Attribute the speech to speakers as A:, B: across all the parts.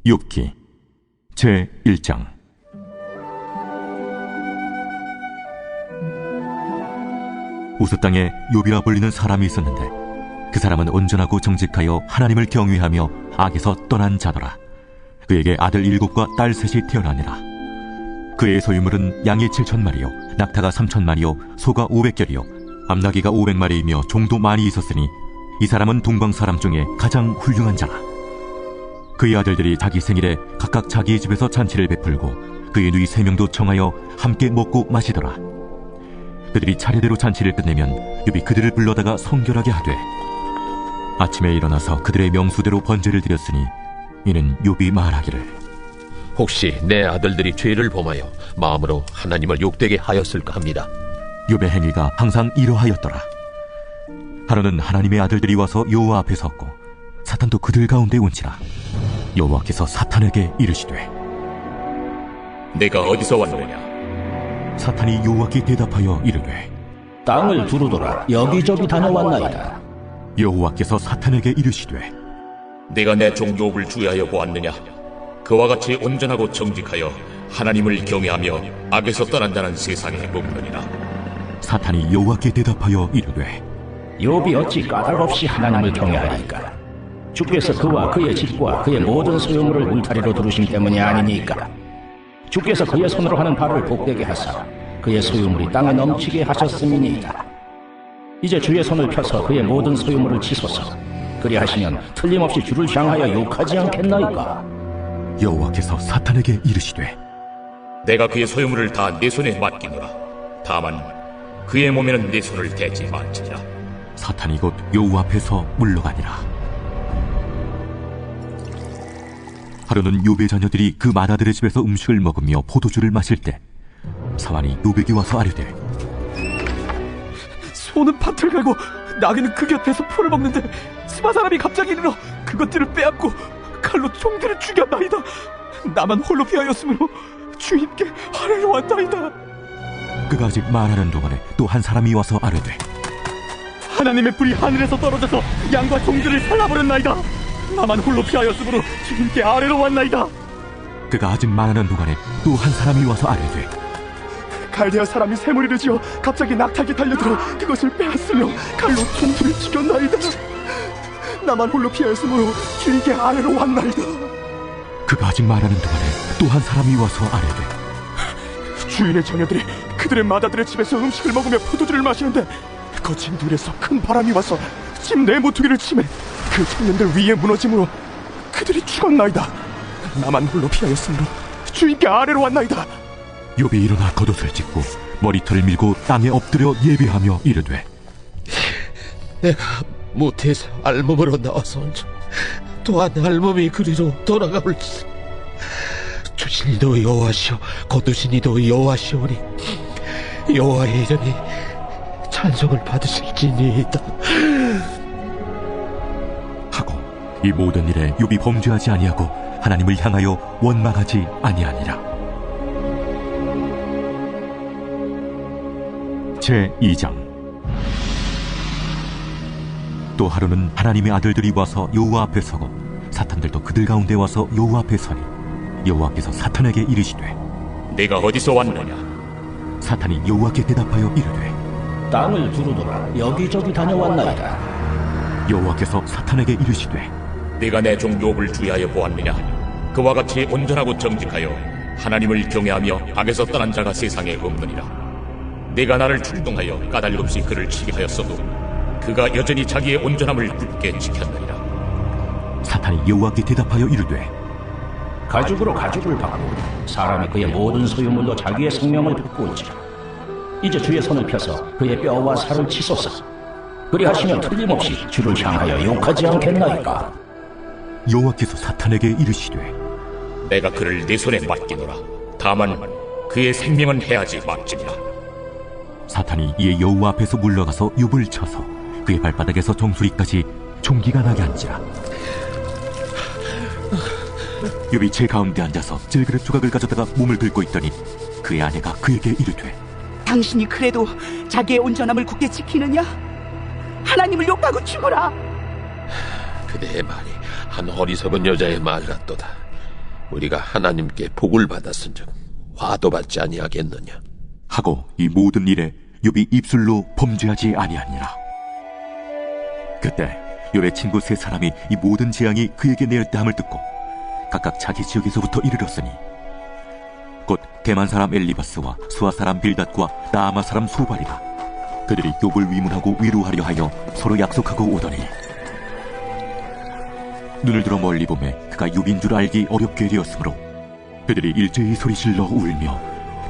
A: 욥기 제1장. 우스 땅에 욥이라 불리는 사람이 있었는데 그 사람은 온전하고 정직하여 하나님을 경외하며 악에서 떠난 자더라. 그에게 아들 7과 딸 3이 태어나니라. 그의 소유물은 양이 7,000마리요 낙타가 3,000마리요 소가 500결이요 암나귀가 500마리이며 종도 많이 있었으니 이 사람은 동방 사람 중에 가장 훌륭한 자라. 그의 아들들이 자기 생일에 각각 자기의 집에서 잔치를 베풀고 그의 누이 3명도 청하여 함께 먹고 마시더라. 그들이 차례대로 잔치를 끝내면 욥이 그들을 불러다가 성결하게 하되 아침에 일어나서 그들의 명수대로 번제를 드렸으니 이는 욥이 말하기를
B: 혹시 내 아들들이 죄를 범하여 마음으로 하나님을 욕되게 하였을까 합니다.
A: 욥의 행위가 항상 이러하였더라. 하루는 하나님의 아들들이 와서 여호와 앞에 섰고 사탄도 그들 가운데 온지라. 여호와께서 사탄에게 이르시되
C: 내가 어디서 왔느냐?
A: 사탄이 여호와께 대답하여 이르되
D: 땅을 두루돌아 여기저기 다녀왔나이다.
A: 여호와께서 사탄에게 이르시되
C: 내가 내 종 욥을 주의하여 보았느냐? 그와 같이 온전하고 정직하여 하나님을 경외하며 악에서 떠난 자는 세상에 없느니라.
A: 사탄이 여호와께 대답하여 이르되
D: 욥이 어찌 까닭없이 하나님을 경외하리까? 주께서 그와 그의 집과 그의 모든 소유물을 울타리로 두르심 때문이 아니니까. 주께서 그의 손으로 하는 바를 복되게 하사 그의 소유물이 땅에 넘치게 하셨음이니이다. 이제 주의 손을 펴서 그의 모든 소유물을 치소서. 그리하시면 틀림없이 주를 향하여 욕하지 않겠나이까?
A: 여호와께서 사탄에게 이르시되
C: 내가 그의 소유물을 다 내 손에 맡기노라. 다만 그의 몸에는 내 손을 대지 말지니라.
A: 사탄이 곧 여호와 앞에서 물러가니라. 하루는 욥의 자녀들이 그 맏아들의 집에서 음식을 먹으며 포도주를 마실 때 사환이 욥에게 와서 아뢰되
E: 소는 밭을 갈고 나귀는 그 곁에서 풀을 먹는데 스바 사람이 갑자기 이르러 그것들을 빼앗고 칼로 종들을 죽였나이다. 나만 홀로 피하였으므로 주님께 아뢰러 왔나이다.
A: 그가 아직 말하는 동안에 또 한 사람이 와서 아뢰되
E: 하나님의 불이 하늘에서 떨어져서 양과 종들을 살라버렸나이다. 나만 홀로 피하였으므로 주님께 아뢰러 왔나이다.
A: 그가 아직 말하는 동안에 또 한 사람이 와서 아뢰되
E: 갈대아 사람이 새무리를 지어 갑자기 낙타에 달려들어 그것을 빼앗으며 칼로 종들을 죽였나이다. 나만 홀로 피하였으므로 주님께 아뢰러 왔나이다.
A: 그가 아직 말하는 동안에 또 한 사람이 와서 아뢰되
E: 주인의 자녀들이 그들의 맏아들의 집에서 음식을 먹으며 포도주를 마시는데 거친 들에서 큰 바람이 와서 집 내 모퉁이를 치매 그 청년들 위에 무너짐으로 그들이 죽었나이다. 나만 홀로 피하였으므로 주인께 아뢰러 왔나이다.
A: 욥이 일어나 겉옷을 찢고 머리털을 밀고 땅에 엎드려 예배하며 이르되
B: 내가 모태에서 알몸으로 나와서온즉 또한 알몸이 그리로 돌아가올지니 주신 이도 여호와시오 거두신 이도 여호와시오니 여호와의 이름이 찬송을 받으실지니이다
A: 하고 이 모든 일에 욥이 범죄하지 아니하고 하나님을 향하여 원망하지 아니하니라. 제2장. 또 하루는 하나님의 아들들이 와서 여호와 앞에 서고 사탄들도 그들 가운데 와서 여호와 앞에 서니 여호와께서 사탄에게 이르시되
C: 내가 어디서 왔느냐?
A: 사탄이 여호와께 대답하여 이르되
D: 땅을 두루돌아 여기저기 다녀왔나이다.
A: 여호와께서 사탄에게 이르시되
C: 내가 내 종 욥을 주의하여 보았느냐? 그와 같이 온전하고 정직하여 하나님을 경외하며 악에서 떠난 자가 세상에 없느니라. 내가 나를 충동하여 까닭없이 그를 치게 하였어도 그가 여전히 자기의 온전함을 굳게 지켰느니라.
A: 사탄이 여호와께 대답하여 이르되
D: 가죽으로 가죽을 받고 사람이 그의 모든 소유물로 자기의 생명을 바꾸었지라. 이제 주의 손을 펴서 그의 뼈와 살을 치소서. 그리하시면 틀림없이 주를 향하여 욕하지 않겠나이까?
A: 여호와께서 사탄에게 이르시되
C: 내가 그를 내 손에 맡기노라. 다만 그의 생명은 해하지 말지니라.
A: 사탄이 이에 여호와 앞에서 물러가서 욥을 쳐서 그의 발바닥에서 정수리까지 종기가 나게 한지라. 욥이 제 가운데 앉아서 질그릇 조각을 가져다가 몸을 긁고 있더니 그의 아내가 그에게 이르되
F: 당신이 그래도 자기의 온전함을 굳게 지키느냐? 하나님을 욕하고 죽어라.
B: 그대의 말이 한 어리석은 여자의 말 같도다. 우리가 하나님께 복을 받았은즉 화도 받지 아니하겠느냐.
A: 하고 이 모든 일에 욥이 입술로 범죄하지 아니하니라. 그때 욥의 친구 세 사람이 이 모든 재앙이 그에게 내렸다함을 듣고 각각 자기 지역에서부터 이르렀으니 곧 대만 사람 엘리바스와 수아 사람 빌닷과 나아마 사람 소발이라. 그들이 욥을 위문하고 위로하려 하여 서로 약속하고 오더니 눈을 들어 멀리 보매 그가 욥인 줄 알기 어렵게 되었으므로 그들이 일제히 소리질러 울며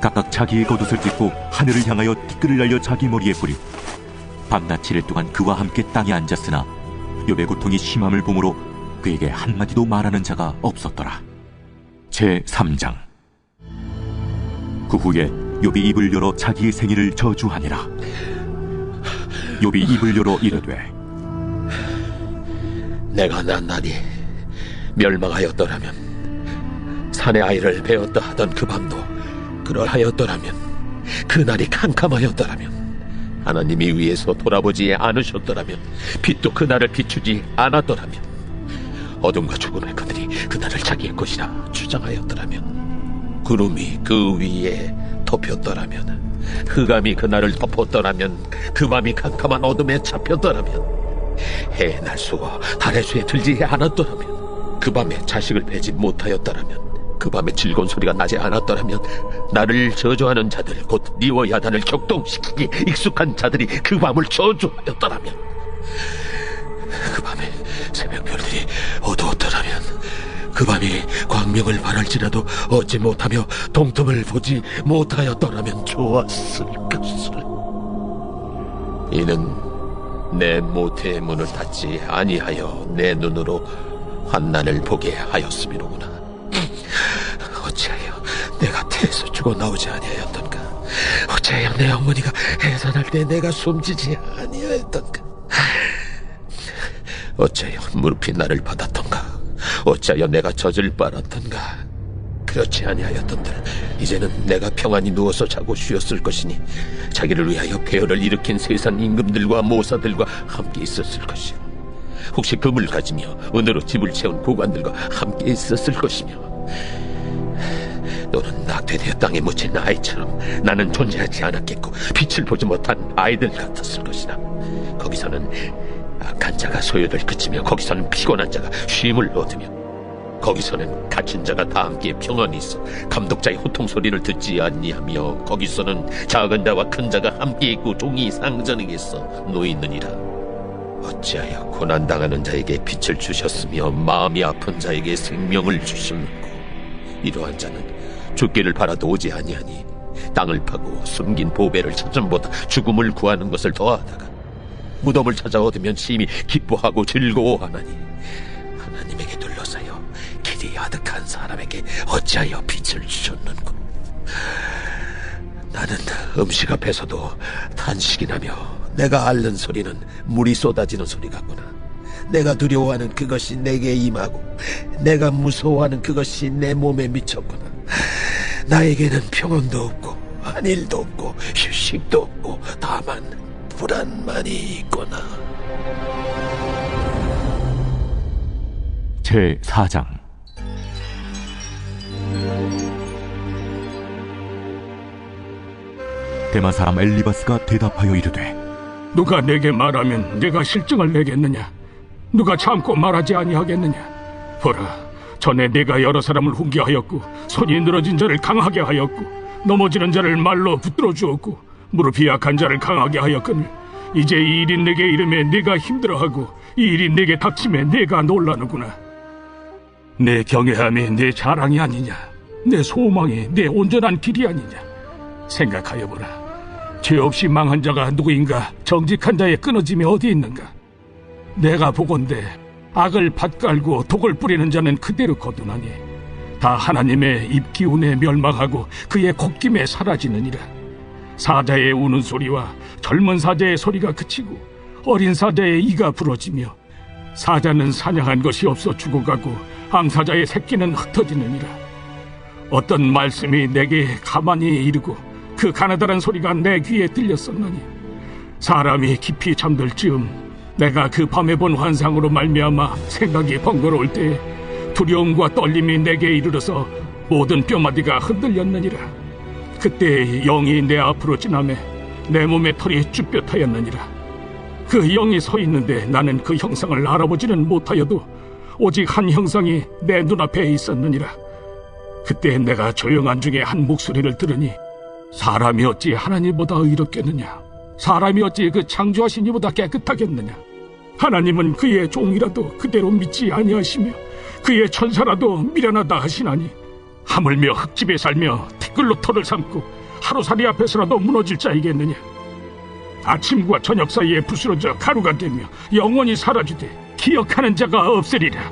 A: 각각 자기의 겉옷을 찢고 하늘을 향하여 티끌을 날려 자기 머리에 뿌리고 밤낮 7일 동안 그와 함께 땅에 앉았으나 욥의 고통이 심함을 보므로 그에게 한마디도 말하는 자가 없었더라. 제3장. 그 후에 욥이 입을 열어 자기의 생일을 저주하니라. 욥이 입을 열어 이르되
B: 내가 난날이 멸망하였더라면 산의 아이를 베었다 하던 그 밤도 그러하였더라면 그날이 캄캄하였더라면 하나님이 위에서 돌아보지 않으셨더라면 빛도 그날을 비추지 않았더라면 어둠과 죽음의 그들이 그날을 자기의 것이라 주장하였더라면 구름이 그 위에 덮였더라면 흑암이 그날을 덮었더라면 그 밤이 캄캄한 어둠에 잡혔더라면 해의 날수와 달의 수에 들지 않았더라면 그 밤에 자식을 베지 못하였더라면 그 밤에 즐거운 소리가 나지 않았더라면 나를 저주하는 자들 곧 니워 야단을 격동시키기 익숙한 자들이 그 밤을 저주하였더라면 그 밤에 새벽별들이 어두웠더라면 그 밤이 광명을 바랄지라도 얻지 못하며 동틈을 보지 못하였더라면 좋았을 것을. 이는 내 모태의 문을 닫지 아니하여 내 눈으로 환난을 보게 하였음이로구나. 어찌하여 내가 태에서 죽어 나오지 아니하였던가. 어찌하여 내 어머니가 해산할 때 내가 숨지지 아니하였던가. 어찌하여 무릎이 나를 받았던가. 어찌하여 내가 젖을 빨았던가. 그렇지 아니하였던들 이제는 내가 평안히 누워서 자고 쉬었을 것이니 자기를 위하여 폐허를 일으킨 세상 임금들과 모사들과 함께 있었을 것이요 혹시 금을 가지며 은으로 집을 채운 보관들과 함께 있었을 것이며 너는 낙태되어 땅에 묻힌 아이처럼 나는 존재하지 않았겠고 빛을 보지 못한 아이들 같았을 것이다. 거기서는 악한 자가 소요를 그치며 거기서는 피곤한 자가 쉼을 얻으며 거기서는 갇힌 자가 다 함께 평안히 있어 감독자의 호통 소리를 듣지 아니하며 거기서는 작은 자와 큰 자가 함께 있고 종이 상전에게서 놓이느니라. 어찌하여 고난당하는 자에게 빛을 주셨으며 마음이 아픈 자에게 생명을 주셨는고. 이러한 자는 죽기를 바라도 오지 아니하니 땅을 파고 숨긴 보배를 찾음보다 죽음을 구하는 것을 더하다가 무덤을 찾아 얻으면 심히 기뻐하고 즐거워하나니 하나님에게 둘러싸여 길이 아득한 사람에게 어찌하여 빛을 주셨는고. 나는 음식 앞에서도 탄식이 나며 내가 앓는 소리는 물이 쏟아지는 소리 같구나. 내가 두려워하는 그것이 내게 임하고 내가 무서워하는 그것이 내 몸에 미쳤구나. 나에게는 평온도 없고 안일도 없고 휴식도 없고 다만 불안만이 있구나.
A: 제4장. 대만 사람 엘리바스가 대답하여 이르되
D: 누가 내게 말하면 내가 실증을 내겠느냐? 누가 참고 말하지 아니하겠느냐? 보라, 전에 내가 여러 사람을 훈계하였고 손이 늘어진 자를 강하게 하였고 넘어지는 자를 말로 붙들어 주었고 무릎이 약한 자를 강하게 하였거늘 이제 이 일이 내게 이름에 내가 힘들어하고 이 일이 내게 닥침에 내가 놀라는구나. 내 경외함이 내 자랑이 아니냐? 내 소망이 내 온전한 길이 아니냐? 생각하여보라. 죄 없이 망한 자가 누구인가? 정직한 자의 끊어짐이 어디 있는가? 내가 보건대 악을 밭갈고 독을 뿌리는 자는 그대로 거두나니 다 하나님의 입 기운에 멸망하고 그의 콧김에 사라지느니라. 사자의 우는 소리와 젊은 사자의 소리가 그치고 어린 사자의 이가 부러지며 사자는 사냥한 것이 없어 죽어가고 암사자의 새끼는 흩어지느니라. 어떤 말씀이 내게 가만히 이르고 그 가느다란 소리가 내 귀에 들렸었느니 사람이 깊이 잠들 즈음 내가 그 밤에 본 환상으로 말미암아 생각이 번거로울 때에
G: 두려움과 떨림이 내게 이르러서 모든 뼈마디가 흔들렸느니라. 그때 영이 내 앞으로 지나매 내 몸의 털이 쭈뼛하였느니라. 그 영이 서 있는데 나는 그 형상을 알아보지는 못하여도 오직 한 형상이 내 눈앞에 있었느니라. 그때 내가 조용한 중에 한 목소리를 들으니 사람이 어찌 하나님보다 의롭겠느냐? 사람이 어찌 그 창조하신 이보다 깨끗하겠느냐? 하나님은 그의 종이라도 그대로 믿지 아니하시며 그의 천사라도 미련하다 하시나니 하물며 흙집에 살며 티끌로 털을 삼고 하루살이 앞에서라도 무너질 자이겠느냐? 아침과 저녁 사이에 부스러져 가루가 되며 영원히 사라지되 기억하는 자가 없으리라.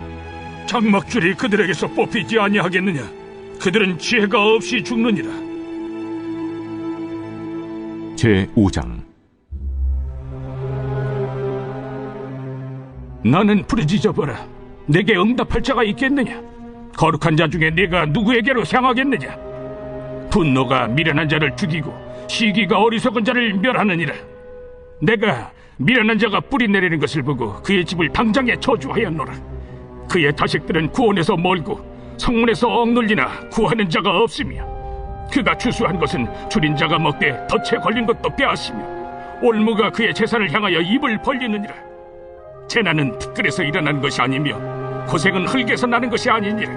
G: 장막줄이 그들에게서 뽑히지 아니하겠느냐? 그들은 죄가 없이 죽느니라.
A: 제5장.
G: 나는 부르짖어보라. 내게 응답할 자가 있겠느냐? 거룩한 자 중에 네가 누구에게로 향하겠느냐? 분노가 미련한 자를 죽이고 시기가 어리석은 자를 멸하느니라. 내가 미련한 자가 뿌리 내리는 것을 보고 그의 집을 당장에 저주하였노라. 그의 자식들은 구원에서 멀고 성문에서 억눌리나 구하는 자가 없으며 그가 추수한 것은 줄인 자가 먹되 덫에 걸린 것도 빼앗으며 올무가 그의 재산을 향하여 입을 벌리느니라. 재난은 티끌에서 일어나는 것이 아니며 고생은 흙에서 나는 것이 아니니라.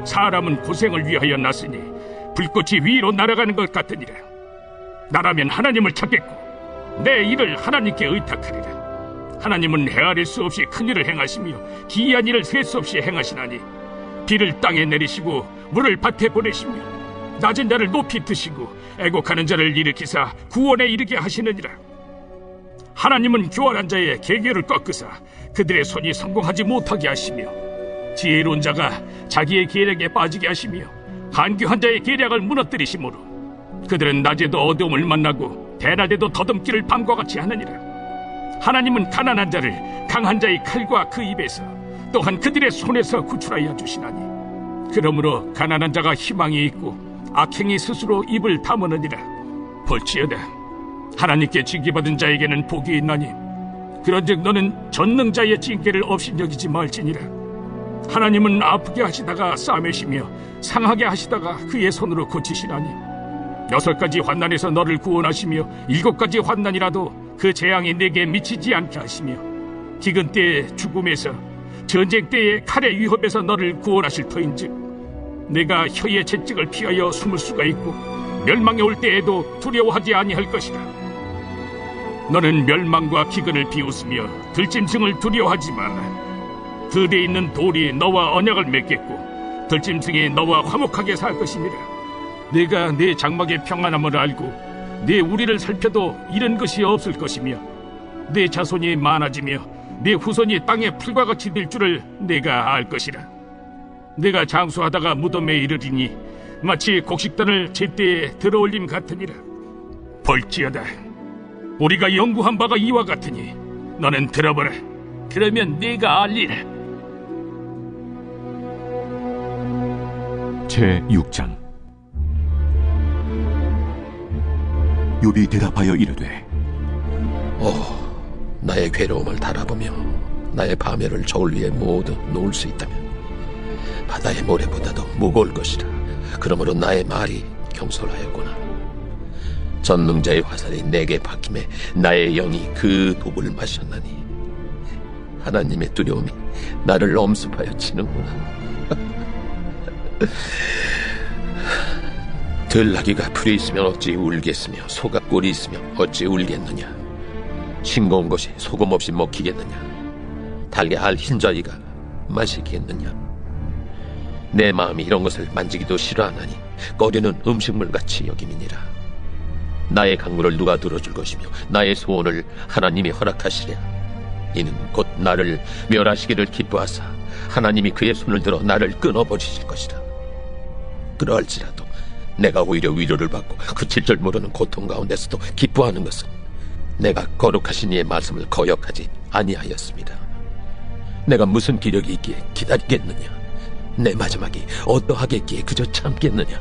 G: 사람은 고생을 위하여 났으니 불꽃이 위로 날아가는 것 같으니라. 나라면 하나님을 찾겠고 내 일을 하나님께 의탁하리라. 하나님은 헤아릴 수 없이 큰 일을 행하시며 기이한 일을 셀 수 없이 행하시나니 비를 땅에 내리시고 물을 밭에 보내시며 낮은 자를 높이 드시고 애곡하는 자를 일으키사 구원에 이르게 하시느니라. 하나님은 교활한 자의 계계를 꺾으사 그들의 손이 성공하지 못하게 하시며 지혜로운 자가 자기의 계략에 빠지게 하시며 간교한 자의 계략을 무너뜨리시므로 그들은 낮에도 어두움을 만나고 대낮에도 더듬기를 밤과 같이 하느니라. 하나님은 가난한 자를 강한 자의 칼과 그 입에서 또한 그들의 손에서 구출하여 주시나니 그러므로 가난한 자가 희망이 있고 악행이 스스로 입을 다무느니라. 볼지어다 하나님께 징계받은 자에게는 복이 있나니 그런즉 너는 전능자의 징계를 업신여기지 말지니라. 하나님은 아프게 하시다가 싸매시며 상하게 하시다가 그의 손으로 고치시나니 6가지 환난에서 너를 구원하시며 7가지 환난이라도 그 재앙이 내게 미치지 않게 하시며 기근 때의 죽음에서 전쟁 때의 칼의 위협에서 너를 구원하실 터인즉 내가 혀의 채찍을 피하여 숨을 수가 있고 멸망에 올 때에도 두려워하지 아니할 것이라. 너는 멸망과 기근을 비웃으며 들짐승을 두려워하지 말라. 들에 있는 돌이 너와 언약을 맺겠고 들짐승이 너와 화목하게 살 것이니라. 네가 네 장막의 평안함을 알고 네 우리를 살펴도 잃은 것이 없을 것이며 네 자손이 많아지며 네 후손이 땅에 풀과 같이 될 줄을 내가 알 것이라. 내가 장수하다가 무덤에 이르리니 마치 곡식단을 제때에 들어올림 같으니라. 볼지어다 우리가 연구한 바가 이와 같으니 너는 들어보라. 그러면 네가 알리라.
A: 제6장. 욥이 대답하여 이르되
B: 나의 괴로움을 달아보며 나의 파멸을 저울 위에 모두 놓을 수 있다면 바다의 모래보다도 무거울 것이라. 그러므로 나의 말이 경솔하였구나. 전능자의 화살이 내게 박힘에 나의 영이 그 독을 마셨나니 하나님의 두려움이 나를 엄습하여 치는구나. 들나귀가 풀이 있으면 어찌 울겠으며 소가 꿀이 있으면 어찌 울겠느냐. 싱거운 것이 소금 없이 먹히겠느냐. 달걀 흰자위가 마시겠느냐. 내 마음이 이런 것을 만지기도 싫어하나니 꺼리는 음식물같이 여김이니라. 나의 강물을 누가 들어줄 것이며 나의 소원을 하나님이 허락하시랴. 이는 곧 나를 멸하시기를 기뻐하사 하나님이 그의 손을 들어 나를 끊어버리실 것이라. 그러할지라도 내가 오히려 위로를 받고 그칠 줄 모르는 고통 가운데서도 기뻐하는 것은 내가 거룩하신 이의 말씀을 거역하지 아니하였습니다. 내가 무슨 기력이 있기에 기다리겠느냐. 내 마지막이 어떠하겠기에 그저 참겠느냐.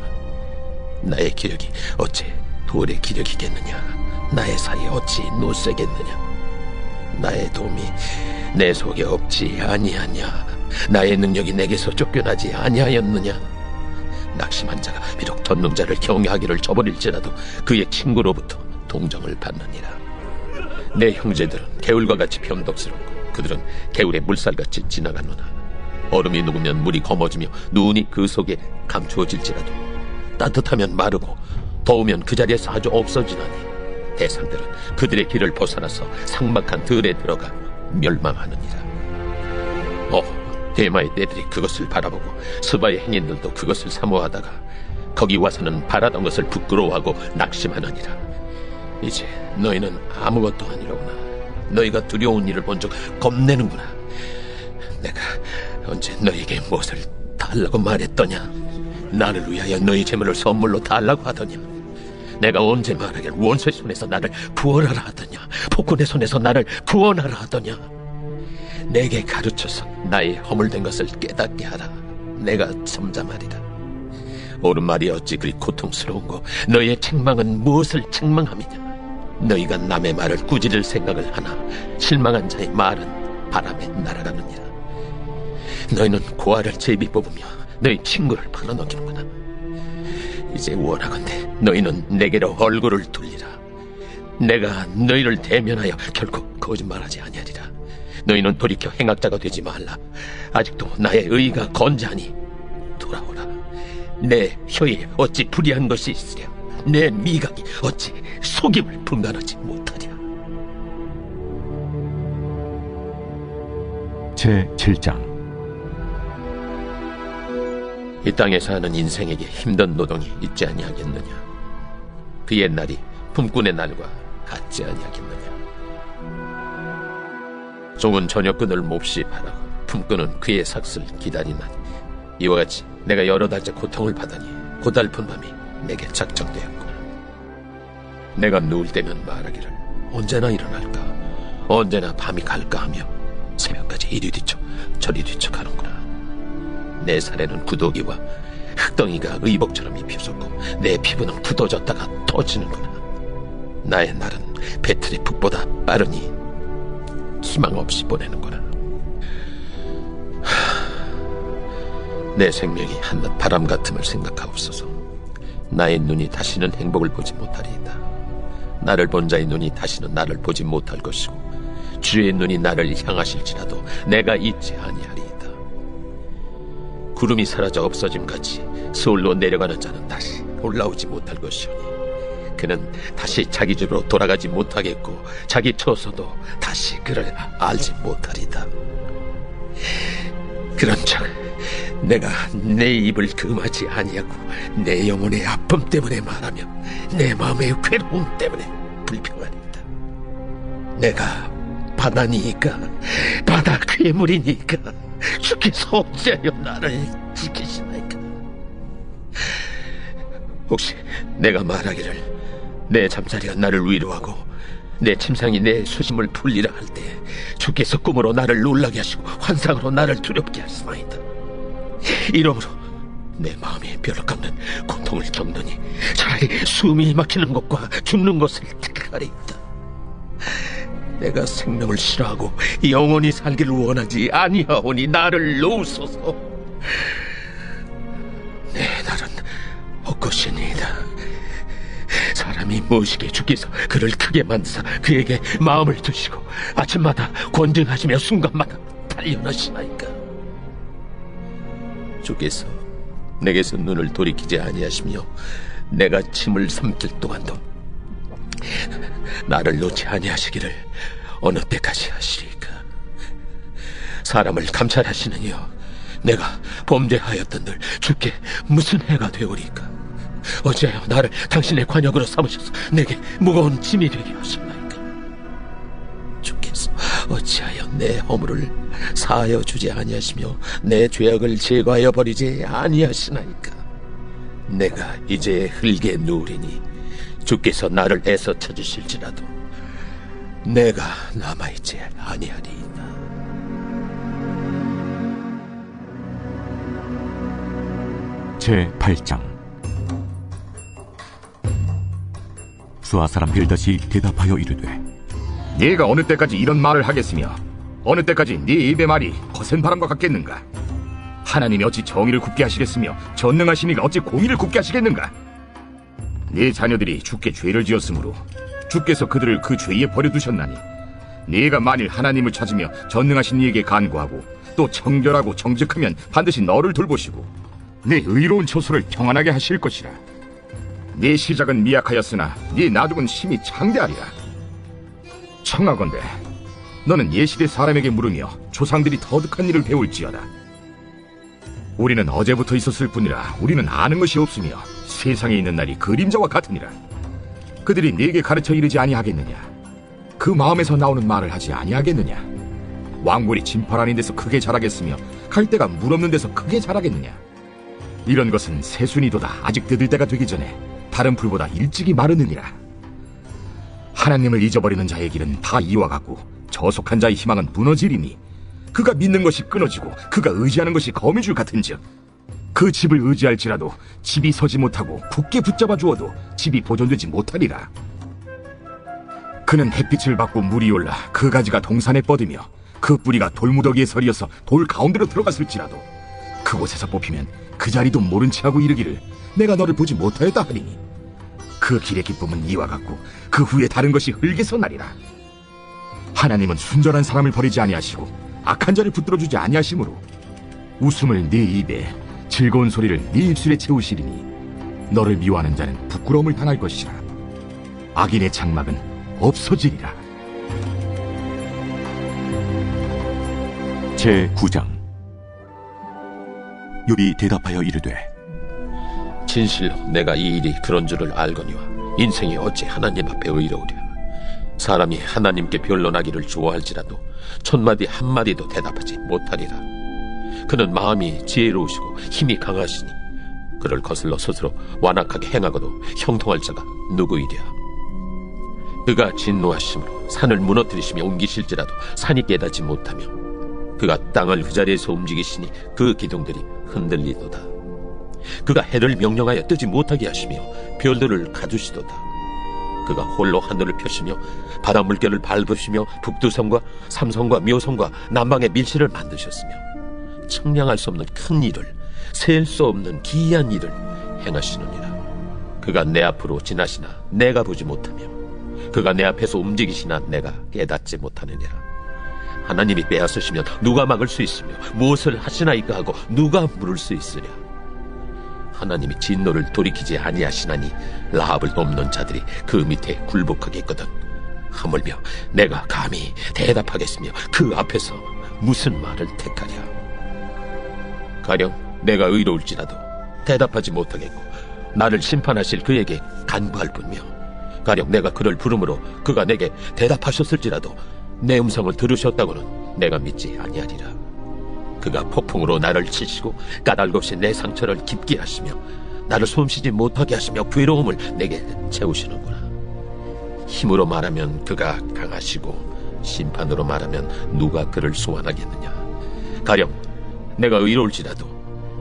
B: 나의 기력이 어찌 돌의 기력이겠느냐. 나의 살이 어찌 노쇠겠느냐. 나의 도움이 내 속에 없지 아니하냐. 나의 능력이 내게서 쫓겨나지 아니하였느냐? 낙심한 자가 비록 전능자를 경외하기를 저버릴지라도 그의 친구로부터 동정을 받느니라. 내 형제들은 개울과 같이 변덕스럽고 그들은 개울의 물살같이 지나가노나 얼음이 녹으면 물이 검어지며 눈이 그 속에 감추어질지라도 따뜻하면 마르고 더우면 그 자리에서 아주 없어지나니 대상들은 그들의 길을 벗어나서 삭막한 들에 들어가 멸망하느니라. 대마의 떼들이 그것을 바라보고 스바의 행인들도 그것을 사모하다가 거기 와서는 바라던 것을 부끄러워하고 낙심하느니라. 이제 너희는 아무것도 아니로구나. 너희가 두려운 일을 본 적 겁내는구나. 내가 언제 너희에게 무엇을 달라고 말했더냐? 나를 위하여 너희 재물을 선물로 달라고 하더냐? 내가 언제 말하길 원수의 손에서 나를 구원하라 하더냐? 폭군의 손에서 나를 구원하라 하더냐? 내게 가르쳐서 나의 허물된 것을 깨닫게 하라. 내가 잠잠하리라. 옳은 말이 어찌 그리 고통스러운고 너희의 책망은 무엇을 책망함이냐? 너희가 남의 말을 꾸짖을 생각을 하나 실망한 자의 말은 바람에 날아가느니라. 너희는 고아를 제비 뽑으며 너희 친구를 팔아넘기는구나. 이제 원하건대 너희는 내게로 얼굴을 돌리라. 내가 너희를 대면하여 결코 거짓말하지 아니하리라. 너희는 돌이켜 행악자가 되지 말라. 아직도 나의 의가 건재하니 돌아오라. 내 혀에 어찌 불의한 것이 있으랴. 내 미각이 어찌 속임을 분간하지 못하랴.
A: 제7장.
B: 이 땅에 사는 인생에게 힘든 노동이 있지 아니하겠느냐? 그의 날이 품꾼의 날과 같지 아니하겠느냐? 종은 저녁끈을 몹시 바라고 품꾼은 그의 삭슬 기다리나니 이와 같이 내가 여러 달째 고통을 받으니 고달픈 밤이 내게 작정되었구나. 내가 누울 때면 말하기를 언제나 일어날까, 언제나 밤이 갈까 하며 새벽까지 이리 뒤척 저리 뒤척 하는구나. 내 살에는 구더기와 흙덩이가 의복처럼 입혀졌고 내 피부는 굳어졌다가 터지는구나. 나의 날은 배틀의 북보다 빠르니 희망 없이 보내는구나. 내 생명이 한낱 바람 같음을 생각하옵소서. 나의 눈이 다시는 행복을 보지 못하리이다. 나를 본 자의 눈이 다시는 나를 보지 못할 것이고 주의 눈이 나를 향하실지라도 내가 잊지 아니하리이다. 구름이 사라져 없어짐같이 서울로 내려가는 자는 다시 올라오지 못할 것이오니 그는 다시 자기 집으로 돌아가지 못하겠고 자기 처소도 다시 그를 알지 못하리다. 그런즉 내가 내 입을 금하지 아니하고 내 영혼의 아픔 때문에 말하며 내 마음의 괴로움 때문에 불평하리이다. 내가 바다니까 바다 괴물이니까 주께서 어찌하여 나를 지키시나이까? 혹시 내가 말하기를 내 잠자리가 나를 위로하고 내 침상이 내 수심을 풀리라 할 때 주께서 꿈으로 나를 놀라게 하시고 환상으로 나를 두렵게 하시나이다. 이러므로 내 마음이 벼락 깎는 고통을 겪느니 차라리 숨이 막히는 것과 죽는 것을 택하리이다. 내가 생명을 싫어하고 영원히 살기를 원하지 아니하오니 나를 놓으소서. 내 날은 헛것이니이다. 사람이 무엇이기에 주께서 그를 크게 만드사 그에게 마음을 두시고 아침마다 권증하시며 순간마다 단련하시나이까? 주께서 내게서 눈을 돌이키지 아니하시며 내가 침을 삼킬 동안도 나를 놓지 아니하시기를 어느 때까지 하시리까? 사람을 감찰하시는 이여, 내가 범죄하였던들 주께 무슨 해가 되오리까? 어찌하여 나를 당신의 관역으로 삼으셔서 내게 무거운 짐이 되게 하셨나이까? 주께서 어찌하여 내 허물을 사하여 주지 아니하시며 내 죄악을 제거하여 버리지 아니하시나이까? 내가 이제 흙에 누우리니 주께서 나를 애써 찾으실지라도 내가 남아있지 아니하리이다.
A: 제8장. 수아 사람 빌닷이 대답하여 이르되
H: 네가 어느 때까지 이런 말을 하겠으며 어느 때까지 네 입의 말이 거센 바람과 같겠는가? 하나님이 어찌 정의를 굽게 하시겠으며 전능하신 이가 어찌 공의를 굽게 하시겠는가? 네 자녀들이 주께 죄를 지었으므로 주께서 그들을 그 죄에 버려두셨나니 네가 만일 하나님을 찾으며 전능하신 이에게 간구하고 또 청결하고 정직하면 반드시 너를 돌보시고 네 의로운 처소를 평안하게 하실 것이라. 네 시작은 미약하였으나 네 나중은 심히 창대하리라. 청하건대 너는 예시대 사람에게 물으며 조상들이 터득한 일을 배울지어다. 우리는 어제부터 있었을 뿐이라 우리는 아는 것이 없으며 세상에 있는 날이 그림자와 같으니라. 그들이 네게 가르쳐 이르지 아니하겠느냐? 그 마음에서 나오는 말을 하지 아니하겠느냐? 왕골이 진팔 아닌 데서 크게 자라겠으며 갈대가 물 없는 데서 크게 자라겠느냐? 이런 것은 새순이도다 아직 뜯을 때가 되기 전에 다른 풀보다 일찍이 마르느니라. 하나님을 잊어버리는 자의 길은 다 이와 같고 저속한 자의 희망은 무너지리니 그가 믿는 것이 끊어지고 그가 의지하는 것이 거미줄 같은즉 그 집을 의지할지라도 집이 서지 못하고 굳게 붙잡아 주어도 집이 보존되지 못하리라. 그는 햇빛을 받고 물이 올라 그 가지가 동산에 뻗으며 그 뿌리가 돌무더기에 서리어서 돌 가운데로 들어갔을지라도 그곳에서 뽑히면 그 자리도 모른 채 하고 이르기를 내가 너를 보지 못하였다 하리니 그 길의 기쁨은 이와 같고 그 후에 다른 것이 흙에서 나리라. 하나님은 순전한 사람을 버리지 아니하시고 악한 자를 붙들어주지 아니하시므로 웃음을 네 입에 즐거운 소리를 네 입술에 채우시리니 너를 미워하는 자는 부끄러움을 당할 것이라. 악인의 장막은 없어지리라.
A: 제9장. 욥이 대답하여 이르되
B: 진실로 내가 이 일이 그런 줄을 알거니와 인생이 어찌 하나님 앞에 의로우랴. 사람이 하나님께 변론하기를 좋아할지라도 천마디 한마디도 대답하지 못하리라. 그는 마음이 지혜로우시고 힘이 강하시니 그를 거슬러 스스로 완악하게 행하고도 형통할 자가 누구이랴. 그가 진노하심으로 산을 무너뜨리시며 옮기실지라도 산이 깨닫지 못하며 그가 땅을 그 자리에서 움직이시니 그 기둥들이 흔들리도다. 그가 해를 명령하여 뜨지 못하게 하시며 별들을 가두시도다. 그가 홀로 하늘을 펴시며 바다 물결을 밟으시며 북두성과 삼성과 묘성과 남방의 밀실을 만드셨으며 측량할 수 없는 큰 일을 셀 수 없는 기이한 일을 행하시느니라. 그가 내 앞으로 지나시나 내가 보지 못하며 그가 내 앞에서 움직이시나 내가 깨닫지 못하느니라. 하나님이 빼앗으시면 누가 막을 수 있으며 무엇을 하시나이까 하고 누가 물을 수 있으랴. 하나님이 진노를 돌이키지 아니하시나니 라합을 돕는 자들이 그 밑에 굴복하게 있거든. 하물며 내가 감히 대답하겠으며 그 앞에서 무슨 말을 택하랴. 가령 내가 의로울지라도 대답하지 못하겠고 나를 심판하실 그에게 간구할 뿐이며 가령 내가 그를 부름으로 그가 내게 대답하셨을지라도 내 음성을 들으셨다고는 내가 믿지 아니하리라. 그가 폭풍으로 나를 치시고 까닭없이 내 상처를 깊게 하시며 나를 숨쉬지 못하게 하시며 괴로움을 내게 채우시는구나. 힘으로 말하면 그가 강하시고 심판으로 말하면 누가 그를 소환하겠느냐. 가령 내가 의로울지라도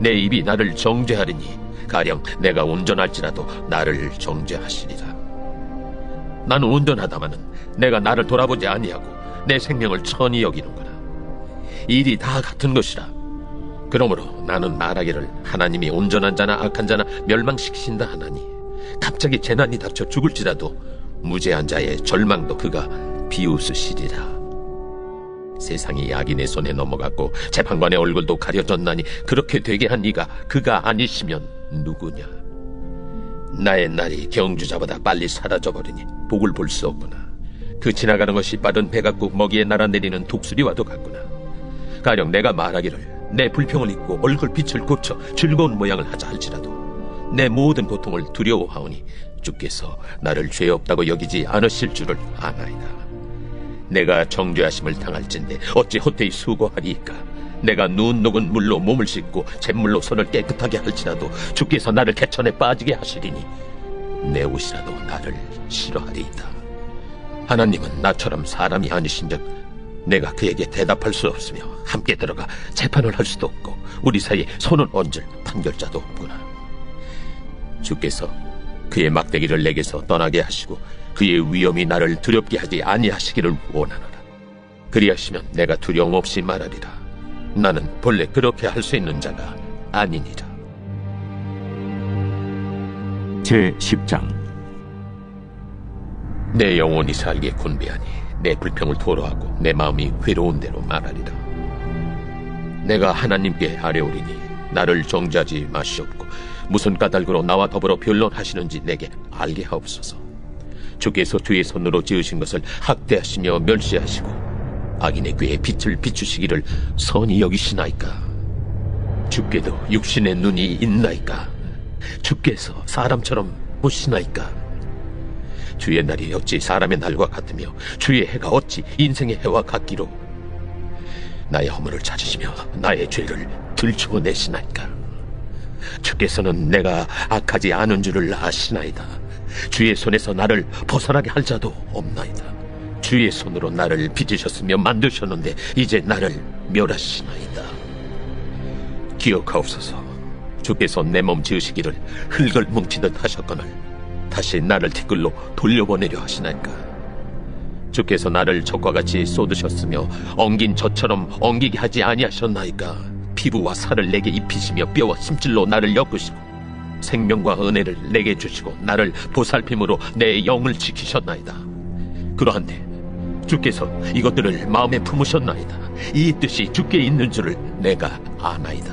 B: 내 입이 나를 정죄하리니 가령 내가 온전할지라도 나를 정죄하시리라. 나는 온전하다마는 내가 나를 돌아보지 아니하고 내 생명을 천히 여기는구나. 일이 다 같은 것이라. 그러므로 나는 말하기를 하나님이 온전한 자나 악한 자나 멸망시키신다 하나니 갑자기 재난이 닥쳐 죽을지라도 무죄한 자의 절망도 그가 비웃으시리라. 세상이 악인의 손에 넘어갔고 재판관의 얼굴도 가려졌나니 그렇게 되게 한 이가 그가 아니시면 누구냐. 나의 날이 경주자보다 빨리 사라져버리니 복을 볼 수 없구나. 그 지나가는 것이 빠른 배 같고 먹이에 날아내리는 독수리와도 같구나. 가령 내가 말하기를 내 불평을 잊고 얼굴빛을 고쳐 즐거운 모양을 하자 할지라도 내 모든 고통을 두려워하오니 주께서 나를 죄 없다고 여기지 않으실 줄을 아나이다. 내가 정죄하심을 당할진대 어찌 헛되이 수고하리이까. 내가 눈 녹은 물로 몸을 씻고 잿물로 손을 깨끗하게 할지라도 주께서 나를 개천에 빠지게 하시리니 내 옷이라도 나를 싫어하리이다. 하나님은 나처럼 사람이 아니신즉 내가 그에게 대답할 수 없으며 함께 들어가 재판을 할 수도 없고 우리 사이에 손을 얹을 판결자도 없구나. 주께서 그의 막대기를 내게서 떠나게 하시고 그의 위엄이 나를 두렵게 하지 아니하시기를 원하노라. 그리하시면 내가 두려움 없이 말하리라. 나는 본래 그렇게 할 수 있는 자가 아니니라.
A: 제10장.
B: 내 영혼이 살게 군대하니 내 불평을 토로하고 내 마음이 괴로운 대로 말하리라. 내가 하나님께 아뢰오리니 나를 정죄하지 마시옵고 무슨 까닭으로 나와 더불어 변론하시는지 내게 알게 하옵소서. 주께서 주의 손으로 지으신 것을 학대하시며 멸시하시고 악인의 꾀에 빛을 비추시기를 선히 여기시나이까? 주께도 육신의 눈이 있나이까? 주께서 사람처럼 보시나이까? 주의 날이 어찌 사람의 날과 같으며 주의 해가 어찌 인생의 해와 같기로? 나의 허물을 찾으시며 나의 죄를 들추어내시나이까? 주께서는 내가 악하지 않은 줄을 아시나이다. 주의 손에서 나를 벗어나게 할 자도 없나이다. 주의 손으로 나를 빚으셨으며 만드셨는데 이제 나를 멸하시나이다. 기억하옵소서. 주께서 내 몸 지으시기를 흙을 뭉치듯 하셨거늘 다시 나를 티끌로 돌려보내려 하시나이까? 주께서 나를 젖과 같이 쏟으셨으며 엉긴 젖처럼 엉기게 하지 아니하셨나이까? 피부와 살을 내게 입히시며 뼈와 심줄로 나를 엮으시고 생명과 은혜를 내게 주시고 나를 보살핌으로 내 영을 지키셨나이다. 그러한데 주께서 이것들을 마음에 품으셨나이다. 이 뜻이 주께 있는 줄을 내가 아나이다.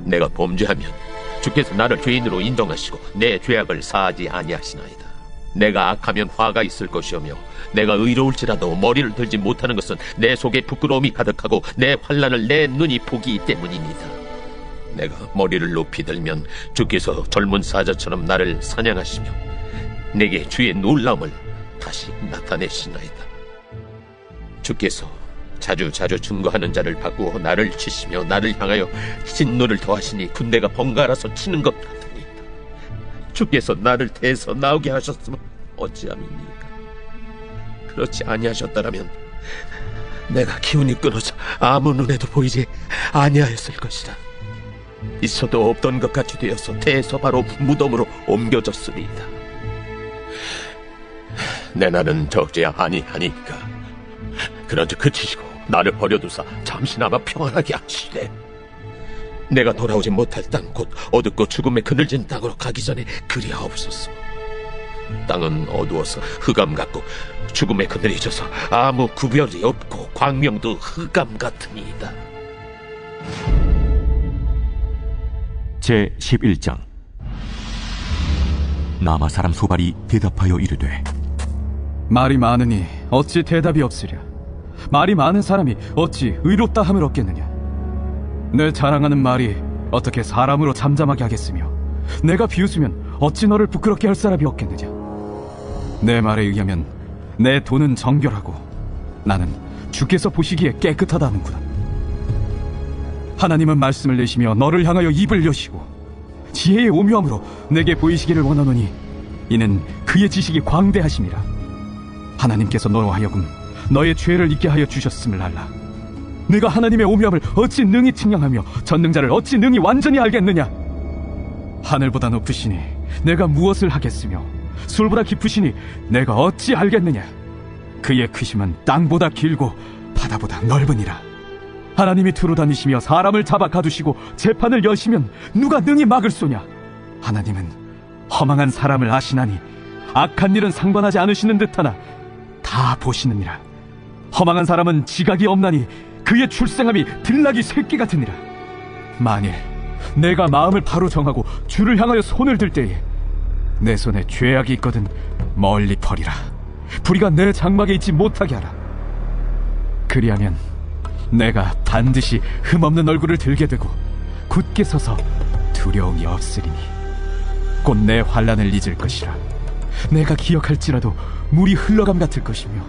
B: 내가 범죄하면 주께서 나를 죄인으로 인정하시고 내 죄악을 사하지 아니하시나이다. 내가 악하면 화가 있을 것이오며 내가 의로울지라도 머리를 들지 못하는 것은 내 속에 부끄러움이 가득하고 내 환난을 내 눈이 보기 때문입니다. 내가 머리를 높이 들면 주께서 젊은 사자처럼 나를 사냥하시며 내게 주의 놀라움을 다시 나타내시나이다. 주께서 자주 증거하는 자를 바꾸어 나를 치시며 나를 향하여 진노를 더하시니 군대가 번갈아서 치는 것 같으니이다. 주께서 나를 대서 나오게 하셨으면 어찌함입니까? 그렇지 아니하셨더라면 내가 기운이 끊어져 아무 눈에도 보이지 아니하였을 것이다. 있어도 없던 것 같이 되어서 태에서 바로 무덤으로 옮겨졌으리이다. 내 날은 적지 아니하니까 그런즉 그치시고 나를 버려두사 잠시나마 평안하게 하시되 내가 돌아오지 못할 땅 곧 어둡고 죽음에 그늘진 땅으로 가기 전에 그리하옵소서. 땅은 어두워서 흑암 같고 죽음에 그늘이 져서 아무 구별이 없고 광명도 흑암 같으니이다.
A: 제11장. 남아 사람 소발이 대답하여 이르되
E: 말이 많으니 어찌 대답이 없으랴. 말이 많은 사람이 어찌 의롭다 함을 얻겠느냐. 내 자랑하는 말이 어떻게 사람으로 잠잠하게 하겠으며 내가 비웃으면 어찌 너를 부끄럽게 할 사람이 없겠느냐. 내 말에 의하면 내 돈은 정결하고 나는 주께서 보시기에 깨끗하다 하는구나. 하나님은 말씀을 내시며 너를 향하여 입을 여시고 지혜의 오묘함으로 내게 보이시기를 원하노니 이는 그의 지식이 광대하심이라. 하나님께서 너로 하여금 너의 죄를 잊게 하여 주셨음을 알라. 내가 하나님의 오묘함을 어찌 능히 측량하며 전능자를 어찌 능히 완전히 알겠느냐. 하늘보다 높으시니 내가 무엇을 하겠으며 술보다 깊으시니 내가 어찌 알겠느냐. 그의 크심은 땅보다 길고 바다보다 넓으니라. 하나님이 두루 다니시며 사람을 잡아 가두시고 재판을 여시면 누가 능히 막을 소냐. 하나님은 허망한 사람을 아시나니 악한 일은 상관하지 않으시는 듯하나 다 보시느니라. 허망한 사람은 지각이 없나니 그의 출생함이 들나귀 새끼 같으니라. 만일 내가 마음을 바로 정하고 주를 향하여 손을 들 때에 내 손에 죄악이 있거든 멀리 버리라. 불의가 내 장막에 있지 못하게 하라. 그리하면 내가 반드시 흠없는 얼굴을 들게 되고 굳게 서서 두려움이 없으리니 곧 내 환난을 잊을 것이라. 내가 기억할지라도 물이 흘러감 같을 것이며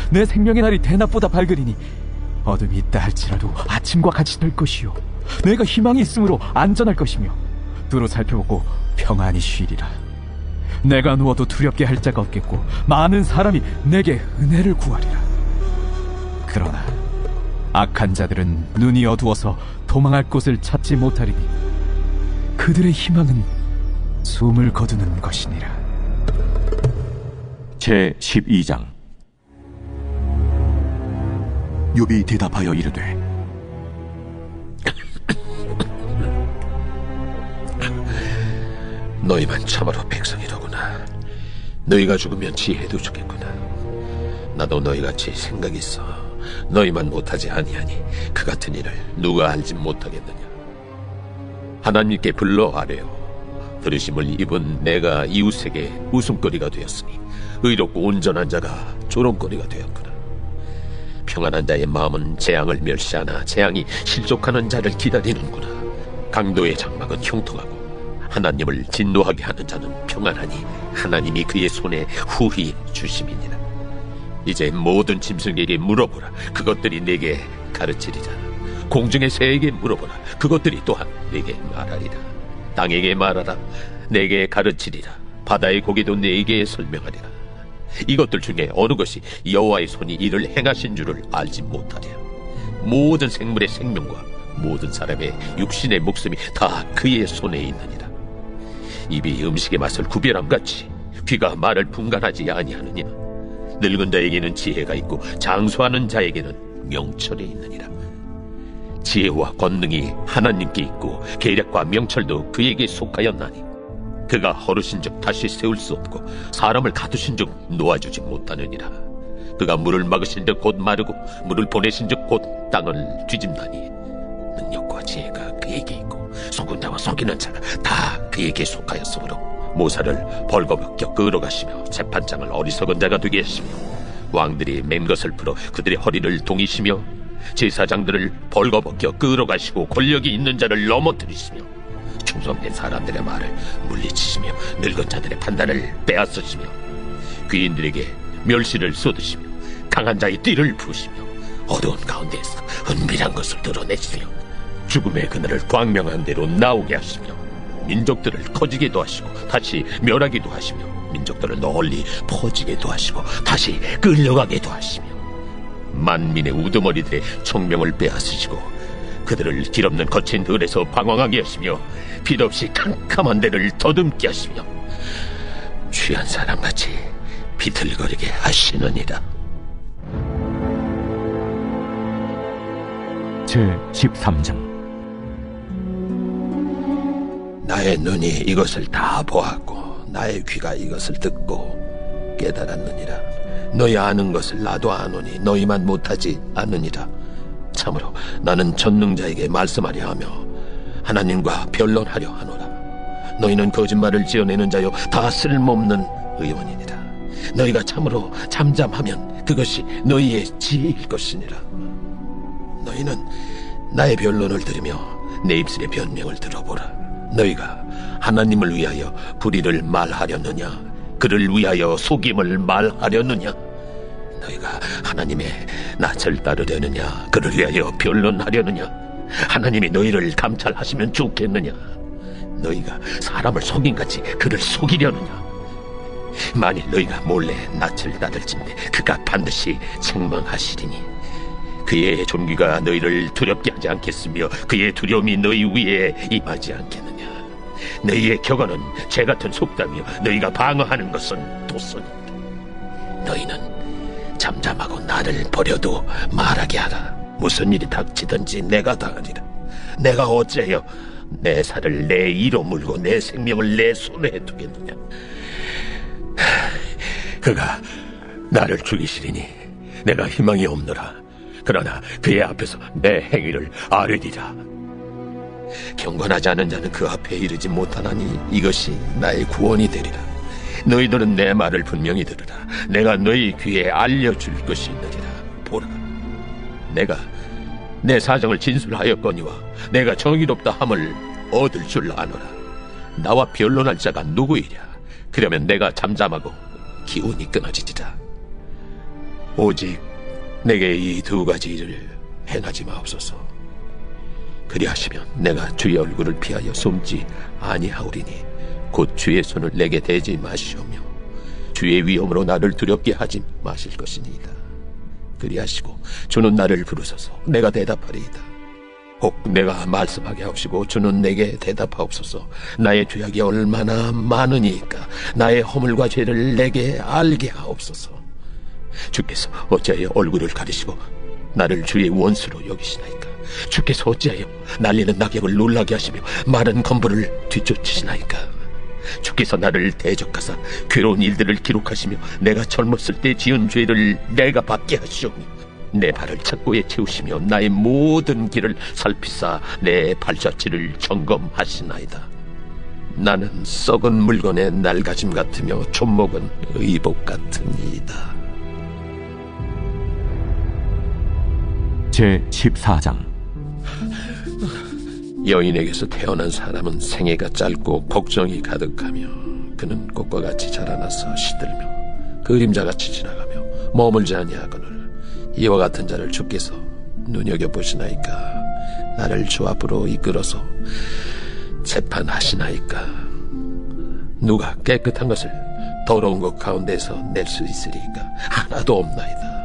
E: 내 생명의 날이 대낮보다 밝으리니 어둠이 있다 할지라도 아침과 같이 될 것이요 내가 희망이 있으므로 안전할 것이며 두루 살펴보고 평안히 쉬리라. 내가 누워도 두렵게 할 자가 없겠고 많은 사람이 내게 은혜를 구하리라. 그러나 악한 자들은 눈이 어두워서 도망할 곳을 찾지 못하리니 그들의 희망은 숨을 거두는 것이니라.
A: 제12장. 욥이 대답하여 이르되
B: 너희만 참으로 백성이로구나. 너희가 죽으면 지혜도 죽겠구나. 나도 너희같이 생각이 있어 너희만 못하지 아니하니 그 같은 일을 누가 알지 못하겠느냐. 하나님께 불러 아뢰어 들으심을 입은 내가 이웃에게 웃음거리가 되었으니 의롭고 온전한 자가 조롱거리가 되었구나. 평안한 자의 마음은 재앙을 멸시하나 재앙이 실족하는 자를 기다리는구나. 강도의 장막은 형통하고 하나님을 진노하게 하는 자는 평안하니 하나님이 그의 손에 후히 주심이니라. 이제 모든 짐승에게 물어보라. 그것들이 내게 가르치리라. 공중의 새에게 물어보라. 그것들이 또한 내게 말하리라. 땅에게 말하라. 내게 가르치리라. 바다의 고기도 내게 설명하리라. 이것들 중에 어느 것이 여호와의 손이 이를 행하신 줄을 알지 못하랴. 모든 생물의 생명과 모든 사람의 육신의 목숨이 다 그의 손에 있느니라. 입이 음식의 맛을 구별함같이 귀가 말을 분간하지 아니하느냐. 늙은 자에게는 지혜가 있고 장수하는 자에게는 명철이 있느니라. 지혜와 권능이 하나님께 있고 계략과 명철도 그에게 속하였나니 그가 허르신즉 다시 세울 수 없고 사람을 가두신즉 놓아주지 못하느니라. 그가 물을 막으신즉 곧 마르고 물을 보내신즉 곧 땅을 뒤집나니 능력과 지혜가 그에게 있고 속은 자와 속이는 자가 다 그에게 속하였으므로 모사를 벌거벗겨 끌어가시며 재판장을 어리석은 자가 되게 하시며 왕들이 맨 것을 풀어 그들의 허리를 동이시며 제사장들을 벌거벗겨 끌어가시고 권력이 있는 자를 넘어뜨리시며 충성된 사람들의 말을 물리치시며 늙은 자들의 판단을 빼앗으시며 귀인들에게 멸시를 쏟으시며 강한 자의 띠를 부으시며 어두운 가운데에서 은밀한 것을 드러내시며 죽음의 그늘을 광명한 대로 나오게 하시며 민족들을 커지게도 하시고 다시 멸하기도 하시며 민족들을 널리 퍼지게도 하시고 다시 끌려가게도 하시며 만민의 우두머리들의 총명을 빼앗으시고 그들을 길없는 거친 들에서 방황하게 하시며 빛없이 캄캄한 데를 더듬게 하시며 취한 사람같이 비틀거리게 하시느니라.
A: 제13장.
B: 나의 눈이 이것을 다 보았고 나의 귀가 이것을 듣고 깨달았느니라. 너희 아는 것을 나도 아노니 너희만 못하지 않느니라. 참으로 나는 전능자에게 말씀하려 하며 하나님과 변론하려 하노라. 너희는 거짓말을 지어내는 자요 다 쓸모없는 의원이니라. 너희가 참으로 잠잠하면 그것이 너희의 지혜일 것이니라. 너희는 나의 변론을 들으며 내 입술의 변명을 들어보라. 너희가 하나님을 위하여 불의를 말하려느냐 그를 위하여 속임을 말하려느냐. 너희가 하나님의 낯을 따르려느냐 그를 위하여 변론하려느냐. 하나님이 너희를 감찰하시면 좋겠느냐. 너희가 사람을 속임같이 그를 속이려느냐. 만일 너희가 몰래 낯을 따를진대 그가 반드시 책망하시리니 그의 존귀가 너희를 두렵게 하지 않겠으며 그의 두려움이 너희 위에 임하지 않겠느냐. 너희의 격언은 죄같은 속담이요 너희가 방어하는 것은 도선이다. 너희는 잠잠하고 나를 버려도 말하게 하라. 무슨 일이 닥치든지 내가 당하리라. 내가 어찌하여 내 살을 내 이로 물고 내 생명을 내 손에 두겠느냐. 그가 나를 죽이시리니 내가 희망이 없노라. 그러나 그의 앞에서 내 행위를 아뢰리라. 경건하지 않은 자는 그 앞에 이르지 못하나니 이것이 나의 구원이 되리라. 너희들은 내 말을 분명히 들으라. 내가 너희 귀에 알려줄 것이 있느니라. 보라, 내가 내 사정을 진술하였거니와 내가 정의롭다 함을 얻을 줄 아노라. 나와 변론할 자가 누구이랴. 그러면 내가 잠잠하고 기운이 끊어지리라. 오직 내게 이 두 가지 일을 행하지 마옵소서. 그리하시면 내가 주의 얼굴을 피하여 숨지 아니하오리니 곧 주의 손을 내게 대지 마시오며 주의 위엄으로 나를 두렵게 하지 마실 것이니이다. 그리하시고 주는 나를 부르소서. 내가 대답하리이다. 혹 내가 말씀하게 하옵시고 주는 내게 대답하옵소서. 나의 죄악이 얼마나 많으니까 나의 허물과 죄를 내게 알게 하옵소서. 주께서 어찌하여 얼굴을 가리시고 나를 주의 원수로 여기시나이까? 주께서 어찌하여 날리는 낙엽을 놀라게 하시며 마른 건물을 뒤쫓으시나이까? 주께서 나를 대적하사 괴로운 일들을 기록하시며 내가 젊었을 때 지은 죄를 내가 받게 하시오니 내 발을 착고에 채우시며 나의 모든 길을 살피사 내 발자취를 점검하시나이다. 나는 썩은 물건의 낡아짐 같으며 촌목은 의복 같으니이다.
A: 제14장.
B: 여인에게서 태어난 사람은 생애가 짧고 걱정이 가득하며 그는 꽃과 같이 자라나서 시들며 그림자같이 지나가며 머물지 아니하거늘 이와 같은 자를 주께서 눈여겨보시나이까? 나를 주 앞으로 이끌어서 재판하시나이까? 누가 깨끗한 것을 더러운 것 가운데서 낼 수 있으리까? 하나도 없나이다.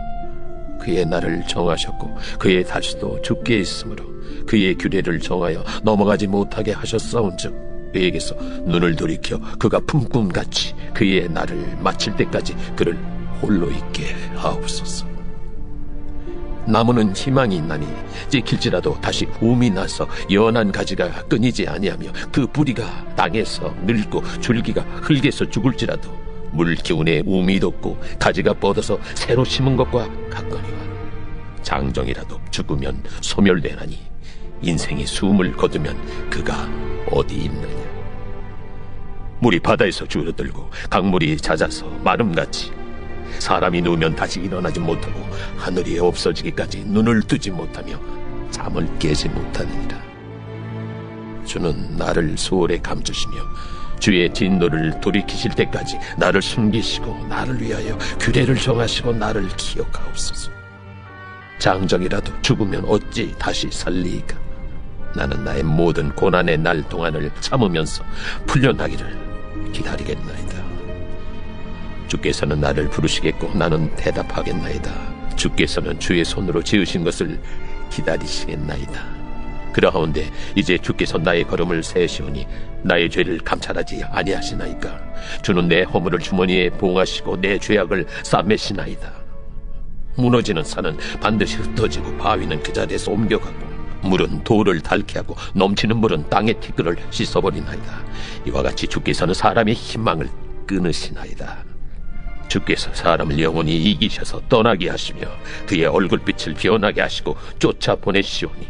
B: 그의 날을 정하셨고 그의 달수도 주께 있으므로 그의 규례를 정하여 넘어가지 못하게 하셨사온즉 그에게서 눈을 돌이켜 그가 품꿈같이 그의 날을 마칠 때까지 그를 홀로 있게 하옵소서. 나무는 희망이 있나니 찍힐지라도 다시 봄이 나서 연한 가지가 끊이지 아니하며 그 뿌리가 땅에서 늙고 줄기가 흙에서 죽을지라도 물 기운에 움이 돋고 가지가 뻗어서 새로 심은 것과 같거니와 장정이라도 죽으면 소멸되나니 인생이 숨을 거두면 그가 어디 있느냐. 물이 바다에서 줄어들고 강물이 잦아서 마름같이 사람이 누우면 다시 일어나지 못하고 하늘이 없어지기까지 눈을 뜨지 못하며 잠을 깨지 못하느니라. 주는 나를 수월에 감추시며 주의 진노를 돌이키실 때까지 나를 숨기시고 나를 위하여 규례를 정하시고 나를 기억하옵소서. 장정이라도 죽으면 어찌 다시 살리이까? 나는 나의 모든 고난의 날 동안을 참으면서 풀려나기를 기다리겠나이다. 주께서는 나를 부르시겠고 나는 대답하겠나이다. 주께서는 주의 손으로 지으신 것을 기다리시겠나이다. 그러하온데 이제 주께서 나의 걸음을 세시오니 나의 죄를 감찰하지 아니하시나이까? 주는 내 허물을 주머니에 봉하시고 내 죄악을 싸매시나이다. 무너지는 산은 반드시 흩어지고 바위는 그 자리에서 옮겨가고 물은 돌을 닳게 하고 넘치는 물은 땅의 티끌을 씻어버리나이다. 이와 같이 주께서는 사람의 희망을 끊으시나이다. 주께서 사람을 영원히 이기셔서 떠나게 하시며 그의 얼굴빛을 변하게 하시고 쫓아보내시오니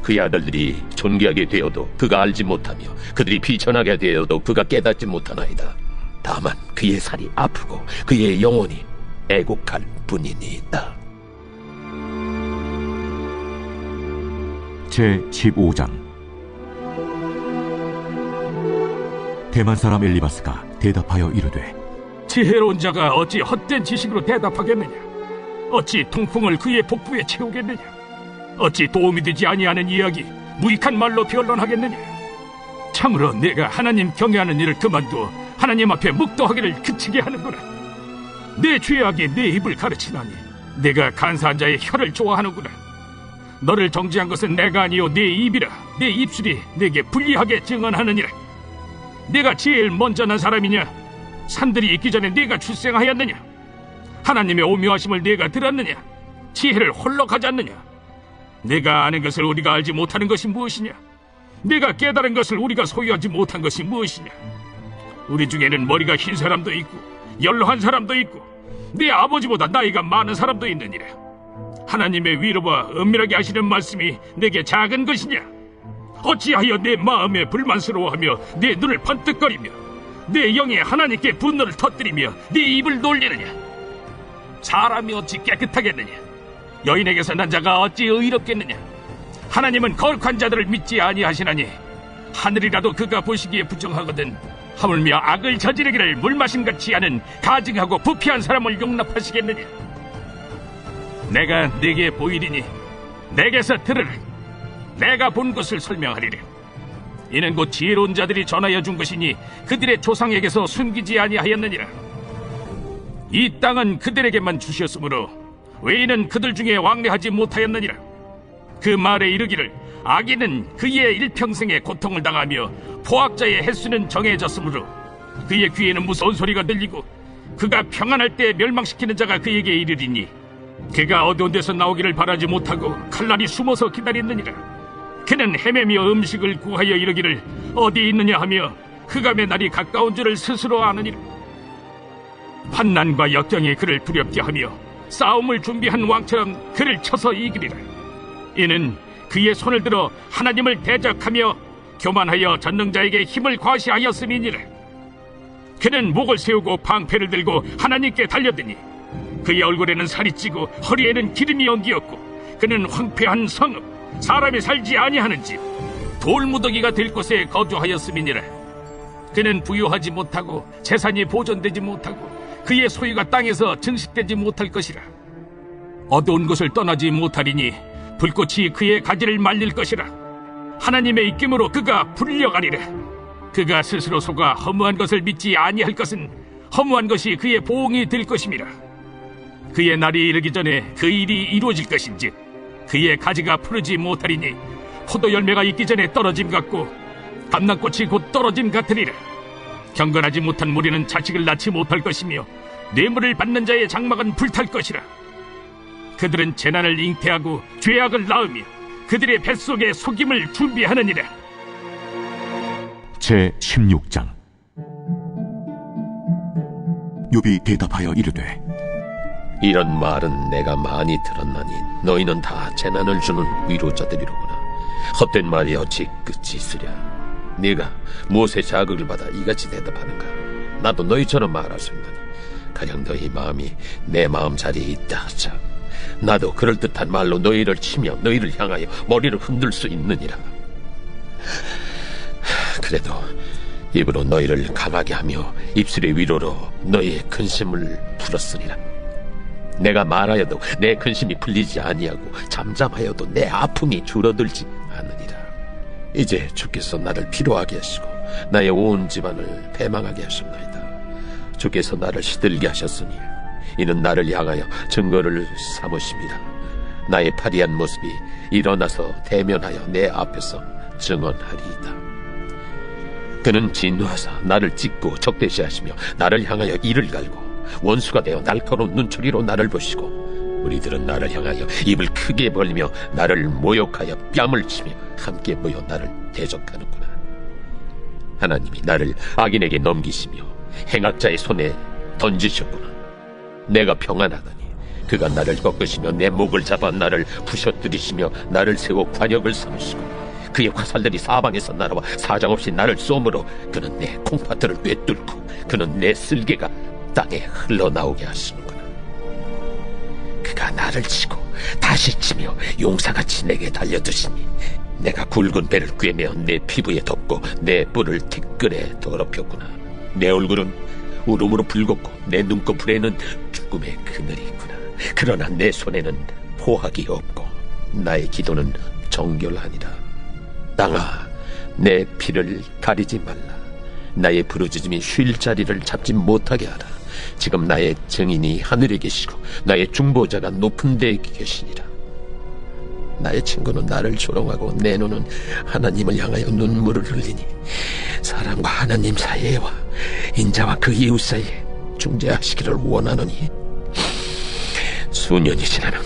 B: 그의 아들들이 존귀하게 되어도 그가 알지 못하며 그들이 비천하게 되어도 그가 깨닫지 못하나이다. 다만 그의 살이 아프고 그의 영혼이 애곡할 뿐이니이다.
A: 제15장. 대만 사람 엘리바스가 대답하여 이르되
G: 지혜로운 자가 어찌 헛된 지식으로 대답하겠느냐? 어찌 통풍을 그의 복부에 채우겠느냐? 어찌 도움이 되지 아니하는 이야기 무익한 말로 변론하겠느냐? 참으로 내가 하나님 경외하는 일을 그만두어 하나님 앞에 묵도하기를 그치게 하는구나. 내 죄악이 내 입을 가르치나니 내가 간사한 자의 혀를 좋아하는구나. 너를 정죄한 것은 내가 아니요 내 입이라. 내 입술이 내게 불리하게 증언하느니라. 내가 제일 먼저 난 사람이냐? 산들이 있기 전에 네가 출생하였느냐? 하나님의 오묘하심을 네가 들었느냐? 지혜를 홀로 가지 않느냐? 내가 아는 것을 우리가 알지 못하는 것이 무엇이냐? 내가 깨달은 것을 우리가 소유하지 못한 것이 무엇이냐? 우리 중에는 머리가 흰 사람도 있고 연로한 사람도 있고 네 아버지보다 나이가 많은 사람도 있느니라. 하나님의 위로와 은밀하게 하시는 말씀이 내게 작은 것이냐? 어찌하여 내 마음에 불만스러워하며 내 눈을 번뜩거리며 내 영에 하나님께 분노를 터뜨리며 네 입을 놀리느냐? 사람이 어찌 깨끗하겠느냐? 여인에게서 난 자가 어찌 의롭겠느냐? 하나님은 거룩한 자들을 믿지 아니하시나니 하늘이라도 그가 보시기에 부정하거든 하물며 악을 저지르기를 물마심같이 하는 가증하고 부패한 사람을 용납하시겠느냐? 내가 네게 보이리니 내게서 들으라. 내가 본 것을 설명하리라. 이는 곧 지혜로운 자들이 전하여 준 것이니 그들의 조상에게서 숨기지 아니하였느니라. 이 땅은 그들에게만 주셨으므로 외인은 그들 중에 왕래하지 못하였느니라. 그 말에 이르기를 악인은 그의 일평생에 고통을 당하며 포악자의 횟수는 정해졌으므로 그의 귀에는 무서운 소리가 들리고 그가 평안할 때 멸망시키는 자가 그에게 이르리니 그가 어두운 데서 나오기를 바라지 못하고 칼날이 숨어서 기다렸느니라. 그는 헤매며 음식을 구하여 이르기를 어디 있느냐 하며 흑암의 날이 가까운 줄을 스스로 아느니라. 환난과 역경이 그를 두렵게 하며 싸움을 준비한 왕처럼 그를 쳐서 이기리라. 이는 그의 손을 들어 하나님을 대적하며 교만하여 전능자에게 힘을 과시하였음이니라. 그는 목을 세우고 방패를 들고 하나님께 달려드니 그의 얼굴에는 살이 찌고 허리에는 기름이 엉기었고 그는 황폐한 성읍, 사람이 살지 아니하는 집, 돌무더기가 될 곳에 거주하였음이니라. 그는 부유하지 못하고 재산이 보존되지 못하고 그의 소유가 땅에서 증식되지 못할 것이라. 어두운 곳을 떠나지 못하리니 불꽃이 그의 가지를 말릴 것이라. 하나님의 입김으로 그가 불려가리라. 그가 스스로 속아 허무한 것을 믿지 아니할 것은 허무한 것이 그의 보응이 될 것임이라. 그의 날이 이르기 전에 그 일이 이루어질 것인지 그의 가지가 푸르지 못하리니 포도 열매가 있기 전에 떨어짐 같고 감람꽃이 곧 떨어짐 같으리라. 경건하지 못한 무리는 자식을 낳지 못할 것이며 뇌물을 받는 자의 장막은 불탈 것이라. 그들은 재난을 잉태하고 죄악을 낳으며 그들의 뱃속에 속임을 준비하느니라.
A: 제16장. 욥이 대답하여 이르되
B: 이런 말은 내가 많이 들었나니 너희는 다 재난을 주는 위로자들이로구나. 헛된 말이 어찌 끝이 있으랴. 네가 무엇에 자극을 받아 이같이 대답하는가? 나도 너희처럼 말할 수 있나니 가령 너희 마음이 내 마음 자리에 있다 하자. 나도 그럴듯한 말로 너희를 치며 너희를 향하여 머리를 흔들 수 있느니라. 그래도 입으로 너희를 강하게 하며 입술의 위로로 너희의 근심을 풀었으리라. 내가 말하여도 내 근심이 풀리지 아니하고 잠잠하여도 내 아픔이 줄어들지 않으리라. 이제 주께서 나를 피로하게 하시고 나의 온 집안을 패망하게 하셨나이다. 주께서 나를 시들게 하셨으니 이는 나를 향하여 증거를 삼으심이라. 나의 파리한 모습이 일어나서 대면하여 내 앞에서 증언하리이다. 그는 진노하사 나를 찢고 적대시하시며 나를 향하여 이를 갈고 원수가 되어 날카로운 눈초리로 나를 보시고 우리들은 나를 향하여 입을 크게 벌리며 나를 모욕하여 뺨을 치며 함께 모여 나를 대적하는구나. 하나님이 나를 악인에게 넘기시며 행악자의 손에 던지셨구나. 내가 평안하더니 그가 나를 꺾으시며 내 목을 잡아 나를 부셔뜨리시며 나를 세워 관역을 삼으시고 그의 화살들이 사방에서 날아와 사정없이 나를 쏘므로 그는 내 콩팥들을 꿰뚫고 그는 내 쓸개가 땅에 흘러나오게 하시는구나. 그가 나를 치고 다시 치며 용사같이 내게 달려드시니 내가 굵은 배를 꿰매어 내 피부에 덮고 내 뿔을 티끌에 더럽혔구나. 내 얼굴은 울음으로 붉었고 내 눈꺼풀에는 죽음의 그늘이 있구나. 그러나 내 손에는 포악이 없고 나의 기도는 정결하니라. 땅아, 내 피를 가리지 말라. 나의 부르짖음이 쉴 자리를 잡지 못하게 하라. 지금 나의 증인이 하늘에 계시고 나의 중보자가 높은 데에 계시니라. 나의 친구는 나를 조롱하고 내 눈은 하나님을 향하여 눈물을 흘리니 사람과 하나님 사이에와 인자와 그 이웃 사이에 중재하시기를 원하노니 수년이 지나면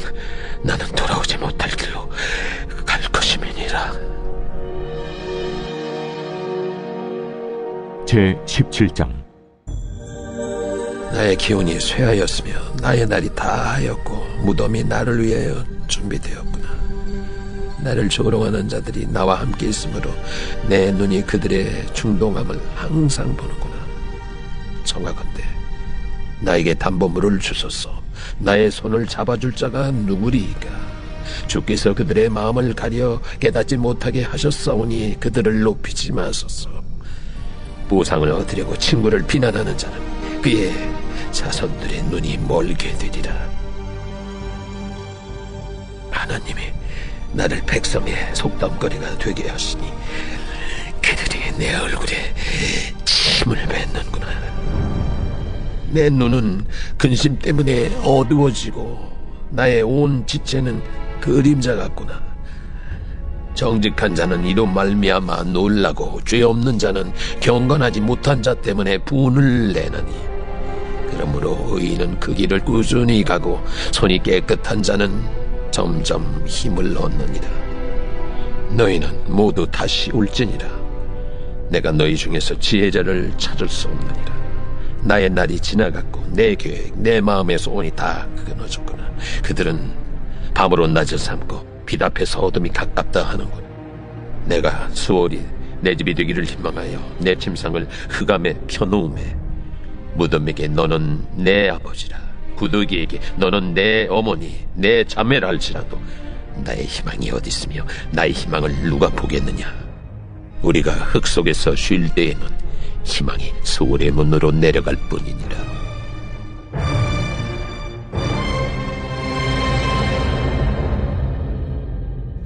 B: 나는 돌아오지 못할 길로 갈 것임이니라.
A: 제17장.
B: 나의 기운이 쇠하였으며 나의 날이 다하였고 무덤이 나를 위하여 준비되었구나. 나를 조롱하는 자들이 나와 함께 있으므로 내 눈이 그들의 충동함을 항상 보는구나. 청하건대 나에게 담보물을 주소서. 나의 손을 잡아줄 자가 누구리이까? 주께서 그들의 마음을 가려 깨닫지 못하게 하셨사오니 그들을 높이지 마소서. 보상을 얻으려고 친구를 비난하는 자는 그의 자손들의 눈이 멀게 되리라. 하나님이 나를 백성의 속담거리가 되게 하시니 그들이 내 얼굴에 침을 뱉는구나. 내 눈은 근심 때문에 어두워지고 나의 온 지체는 그림자 같구나. 정직한 자는 이로 말미암아 놀라고 죄 없는 자는 경건하지 못한 자 때문에 분을 내나니 그러므로 의인은 그 길을 꾸준히 가고 손이 깨끗한 자는 점점 힘을 얻느니라. 너희는 모두 다시 올지니라. 내가 너희 중에서 지혜자를 찾을 수 없느니라. 나의 날이 지나갔고 내 계획, 내 마음의 소원이 다 끊어졌구나. 그들은 밤으로 낮을 삼고 빛 앞에서 어둠이 가깝다 하는군. 내가 수월이 내 집이 되기를 희망하여 내 침상을 흑암에 펴놓음에 무덤에게 너는 내 아버지라, 구더기에게 너는 내 어머니, 내 자매라 할지라도 나의 희망이 어디 있으며 나의 희망을 누가 보겠느냐. 우리가 흙 속에서 쉴 때에는 희망이 수월의 문으로 내려갈 뿐이니라.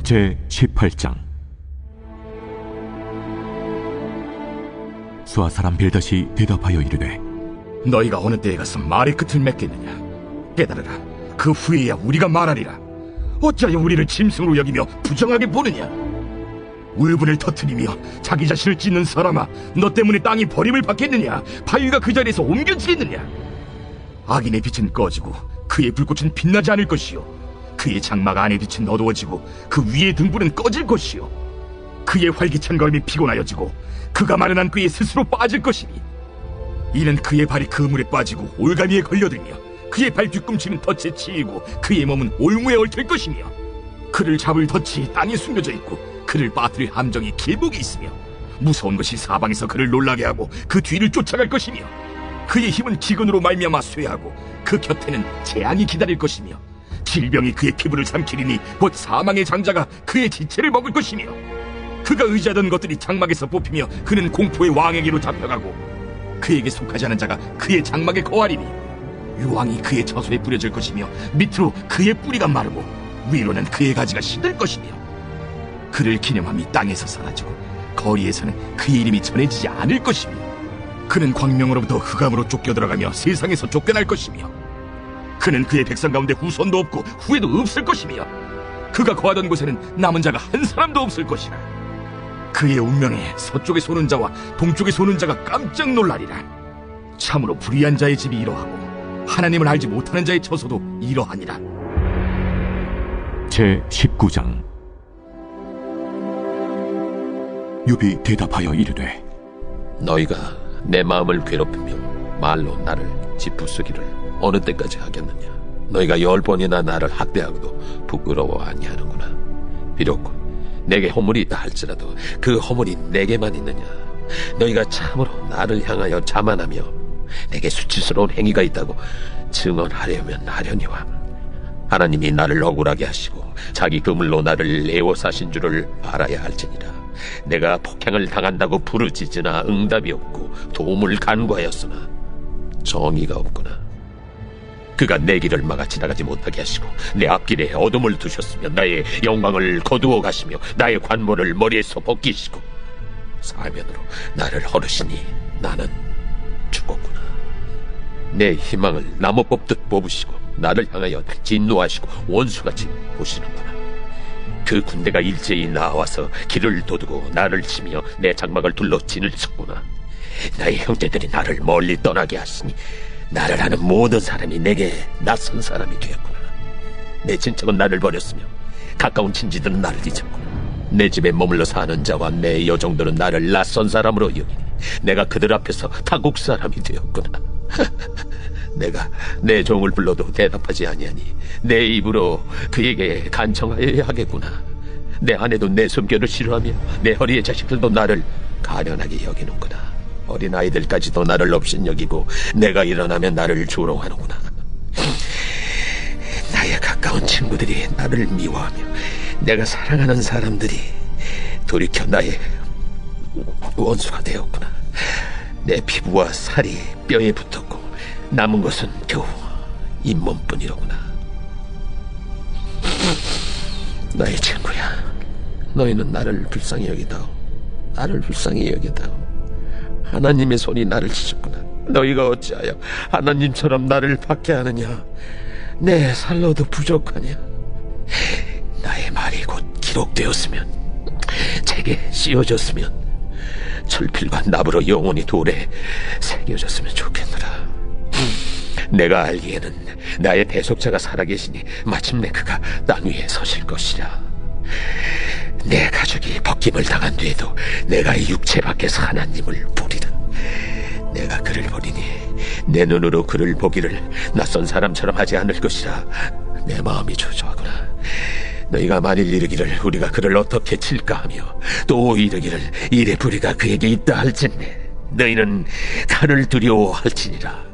A: 제 18장. 수아 사람 빌닷이 대답하여 이르되,
H: 너희가 어느 때에 가서 말의 끝을 맺겠느냐. 깨달으라. 그 후에야 우리가 말하리라. 어찌하여 우리를 짐승으로 여기며 부정하게 보느냐. 울분을 터뜨리며 자기 자신을 찢는 사람아, 너 때문에 땅이 버림을 받겠느냐. 바위가 그 자리에서 옮겨지겠느냐. 악인의 빛은 꺼지고 그의 불꽃은 빛나지 않을 것이요, 그의 장막 안의 빛은 어두워지고 그 위의 등불은 꺼질 것이요, 그의 활기찬 걸음이 피곤하여지고 그가 마련한 꾀에 스스로 빠질 것이니, 이는 그의 발이 그물에 빠지고 올가미에 걸려들며 그의 발 뒤꿈치는 덫에 치이고 그의 몸은 올무에 얽힐 것이며, 그를 잡을 덫이 땅에 숨겨져 있고 그를 빠뜨릴 함정이 길목에 있으며, 무서운 것이 사방에서 그를 놀라게 하고 그 뒤를 쫓아갈 것이며, 그의 힘은 기근으로 말미암아 쇠하고 그 곁에는 재앙이 기다릴 것이며, 질병이 그의 피부를 삼키리니 곧 사망의 장자가 그의 지체를 먹을 것이며, 그가 의지하던 것들이 장막에서 뽑히며 그는 공포의 왕에게로 잡혀가고 그에게 속하지 않은 자가 그의 장막에 거하리니, 유황이 그의 처소에 뿌려질 것이며 밑으로 그의 뿌리가 마르고 위로는 그의 가지가 시들 것이며, 그를 기념함이 땅에서 사라지고 거리에서는 그의 이름이 전해지지 않을 것이며, 그는 광명으로부터 흑암으로 쫓겨 들어가며 세상에서 쫓겨날 것이며, 그는 그의 백성 가운데 후손도 없고 후회도 없을 것이며, 그가 거하던 곳에는 남은 자가 한 사람도 없을 것이라. 그의 운명에 서쪽에 소는 자와 동쪽에 소는 자가 깜짝 놀라리라. 참으로 불의한 자의 집이 이러하고 하나님을 알지 못하는 자의 처소도 이러하니라.
A: 제 19장. 욥이 대답하여 이르되,
B: 너희가 내 마음을 괴롭히며 말로 나를 짓부수기를 어느 때까지 하겠느냐. 너희가 10번이나 나를 학대하고도 부끄러워 아니하는구나. 비록 내게 허물이 있다 할지라도 그 허물이 내게만 있느냐. 너희가 참으로 나를 향하여 자만하며 내게 수치스러운 행위가 있다고 증언하려면 하려니와, 하나님이 나를 억울하게 하시고 자기 그물로 나를 애워싸신 줄을 알아야 할지니라. 내가 폭행을 당한다고 부르짖으나 응답이 없고 도움을 간구하였으나 정의가 없구나. 그가 내 길을 막아 지나가지 못하게 하시고 내 앞길에 어둠을 두셨으며 나의 영광을 거두어 가시며 나의 관모를 머리에서 벗기시고 사면으로 나를 허르시니 나는 죽었구나. 내 희망을 나무 뽑듯 뽑으시고 나를 향하여 진노하시고 원수같이 보시는구나. 그 군대가 일제히 나와서 길을 도두고 나를 치며 내 장막을 둘러 진을 쳤구나. 나의 형제들이 나를 멀리 떠나게 하시니 나를 아는 모든 사람이 내게 낯선 사람이 되었구나. 내 친척은 나를 버렸으며 가까운 친지들은 나를 잊었구나. 내 집에 머물러 사는 자와 내 여종들은 나를 낯선 사람으로 여기니 내가 그들 앞에서 타국 사람이 되었구나. 내가 내 종을 불러도 대답하지 아니하니 내 입으로 그에게 간청하여야 하겠구나. 내 아내도 내 숨결을 싫어하며 내 허리의 자식들도 나를 가련하게 여기는구나. 어린아이들까지도 나를 업신여기고 내가 일어나면 나를 조롱하는구나. 나의 가까운 친구들이 나를 미워하며 내가 사랑하는 사람들이 돌이켜 나의 원수가 되었구나. 내 피부와 살이 뼈에 붙었고 남은 것은 겨우 잇몸뿐이로구나. 나의 친구야, 너희는 나를 불쌍히 여기다오. 나를 불쌍히 여기다오. 하나님의 손이 나를 치셨구나. 너희가 어찌하여 하나님처럼 나를 박해하느냐. 내 살로도 부족하냐. 나의 말이 곧 기록되었으면, 책에 씌워졌으면, 철필과 납으로 영원히 돌에 새겨졌으면 좋겠노라. 내가 알기에는 나의 대속자가 살아계시니 마침내 그가 땅 위에 서실 것이라. 내 가족이 벗김을 당한 뒤에도 내가 이 육체 밖에서 하나님을 보리라. 내가 그를 보리니 내 눈으로 그를 보기를 낯선 사람처럼 하지 않을 것이라. 내 마음이 주저하구나. 너희가 만일 이르기를 우리가 그를 어떻게 칠까 하며 또 이르기를 이래 불의가 그에게 있다 할진대 너희는 칼을 두려워할지니라.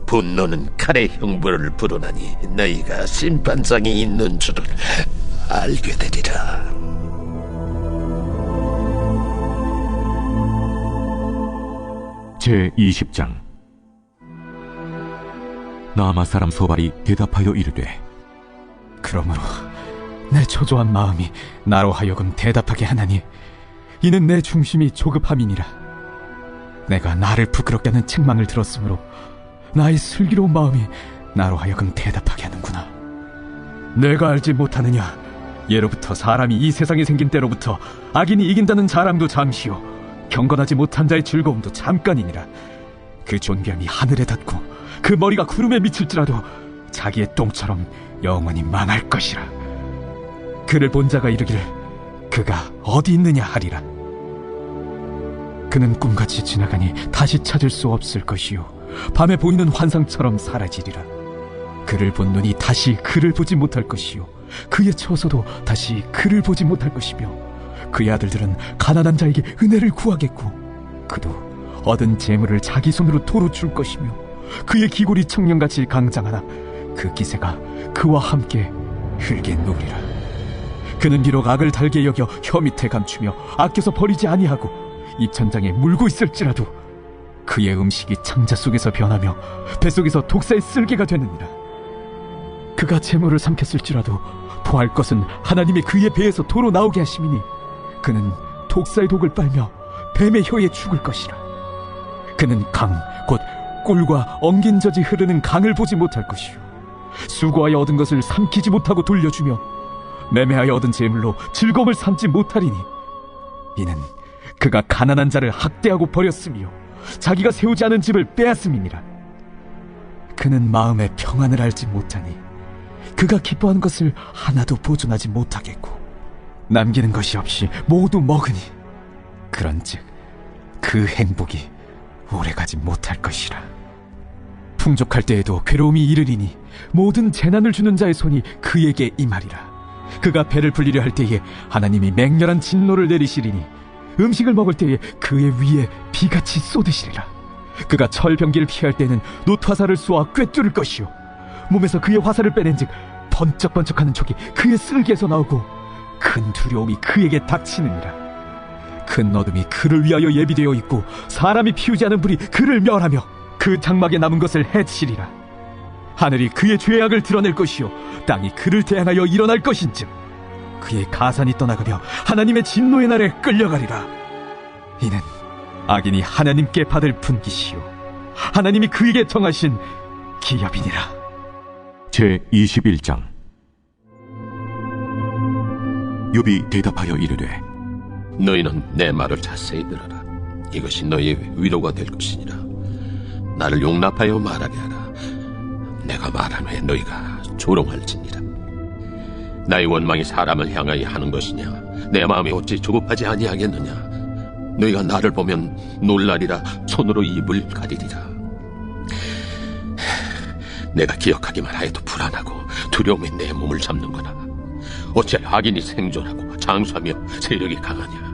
B: 분노는 칼의 형벌을 부르나니 너희가 심판장이 있는 줄을 알게 되리라.
A: 제20장. 나아마 사람 소발이 대답하여 이르되,
E: 그러므로 내 초조한 마음이 나로 하여금 대답하게 하나니 이는 내 중심이 조급함이니라. 내가 나를 부끄럽게 하는 책망을 들었으므로 나의 슬기로운 마음이 나로 하여금 대답하게 하는구나. 내가 알지 못하느냐? 예로부터 사람이 이 세상에 생긴 때로부터 악인이 이긴다는 자랑도 잠시요 경건하지 못한 자의 즐거움도 잠깐이니라. 그 존귀함이 하늘에 닿고 그 머리가 구름에 미칠지라도 자기의 똥처럼 영원히 망할 것이라. 그를 본 자가 이르기를 그가 어디 있느냐 하리라. 그는 꿈같이 지나가니 다시 찾을 수 없을 것이요 밤에 보이는 환상처럼 사라지리라. 그를 본 눈이 다시 그를 보지 못할 것이요 그의 처소도 다시 그를 보지 못할 것이며 그의 아들들은 가난한 자에게 은혜를 구하겠고 그도 얻은 재물을 자기 손으로 도로 줄 것이며 그의 기골이 청년같이 강장하나 그 기세가 그와 함께 흙에 누리라. 그는 비록 악을 달게 여겨 혀 밑에 감추며 아껴서 버리지 아니하고 입천장에 물고 있을지라도 그의 음식이 창자 속에서 변하며 뱃속에서 독사의 쓸개가 되느니라. 그가 재물을 삼켰을지라도 토할 것은 하나님이 그의 배에서 도로 나오게 하심이니 그는 독사의 독을 빨며 뱀의 혀에 죽을 것이라. 그는 강, 곧 꿀과 엉긴 젖이 흐르는 강을 보지 못할 것이요 수고하여 얻은 것을 삼키지 못하고 돌려주며 매매하여 얻은 재물로 즐거움을 삼지 못하리니 이는 그가 가난한 자를 학대하고 버렸으며 자기가 세우지 않은 집을 빼앗음이니라. 그는 마음의 평안을 알지 못하니 그가 기뻐하는 것을 하나도 보존하지 못하겠고 남기는 것이 없이 모두 먹으니 그런즉 그 행복이 오래가지 못할 것이라. 풍족할 때에도 괴로움이 이르리니 모든 재난을 주는 자의 손이 그에게 임하리라. 그가 배를 불리려 할 때에 하나님이 맹렬한 진노를 내리시리니 음식을 먹을 때에 그의 위에 비같이 쏟으시리라. 그가 철병기를 피할 때는 놋화살을 쏘아 꿰뚫을 것이요 몸에서 그의 화살을 빼낸즉 번쩍번쩍하는 촉이 그의 쓸개에서 나오고 큰 두려움이 그에게 닥치느니라. 큰 어둠이 그를 위하여 예비되어 있고 사람이 피우지 않은 불이 그를 멸하며 그 장막에 남은 것을 해치리라. 하늘이 그의 죄악을 드러낼 것이요 땅이 그를 대항하여 일어날 것인즉 그의 가산이 떠나가며 하나님의 진노의 날에 끌려가리라. 이는 악인이 하나님께 받을 분깃이요 하나님이 그에게 정하신 기업이니라.
A: 제21장. 욥이 대답하여 이르되,
B: 너희는 내 말을 자세히 들어라. 이것이 너희의 위로가 될 것이니라. 나를 용납하여 말하게 하라. 내가 말한 후에 너희가 조롱할지니라. 나의 원망이 사람을 향하여 하는 것이냐? 내 마음이 어찌 조급하지 아니하겠느냐? 너희가 나를 보면 놀라리라. 손으로 입을 가리리라. 내가 기억하기만 하여도 불안하고 두려움이 내 몸을 잡는구나. 어찌하여 악인이 생존하고 장수하며 세력이 강하냐?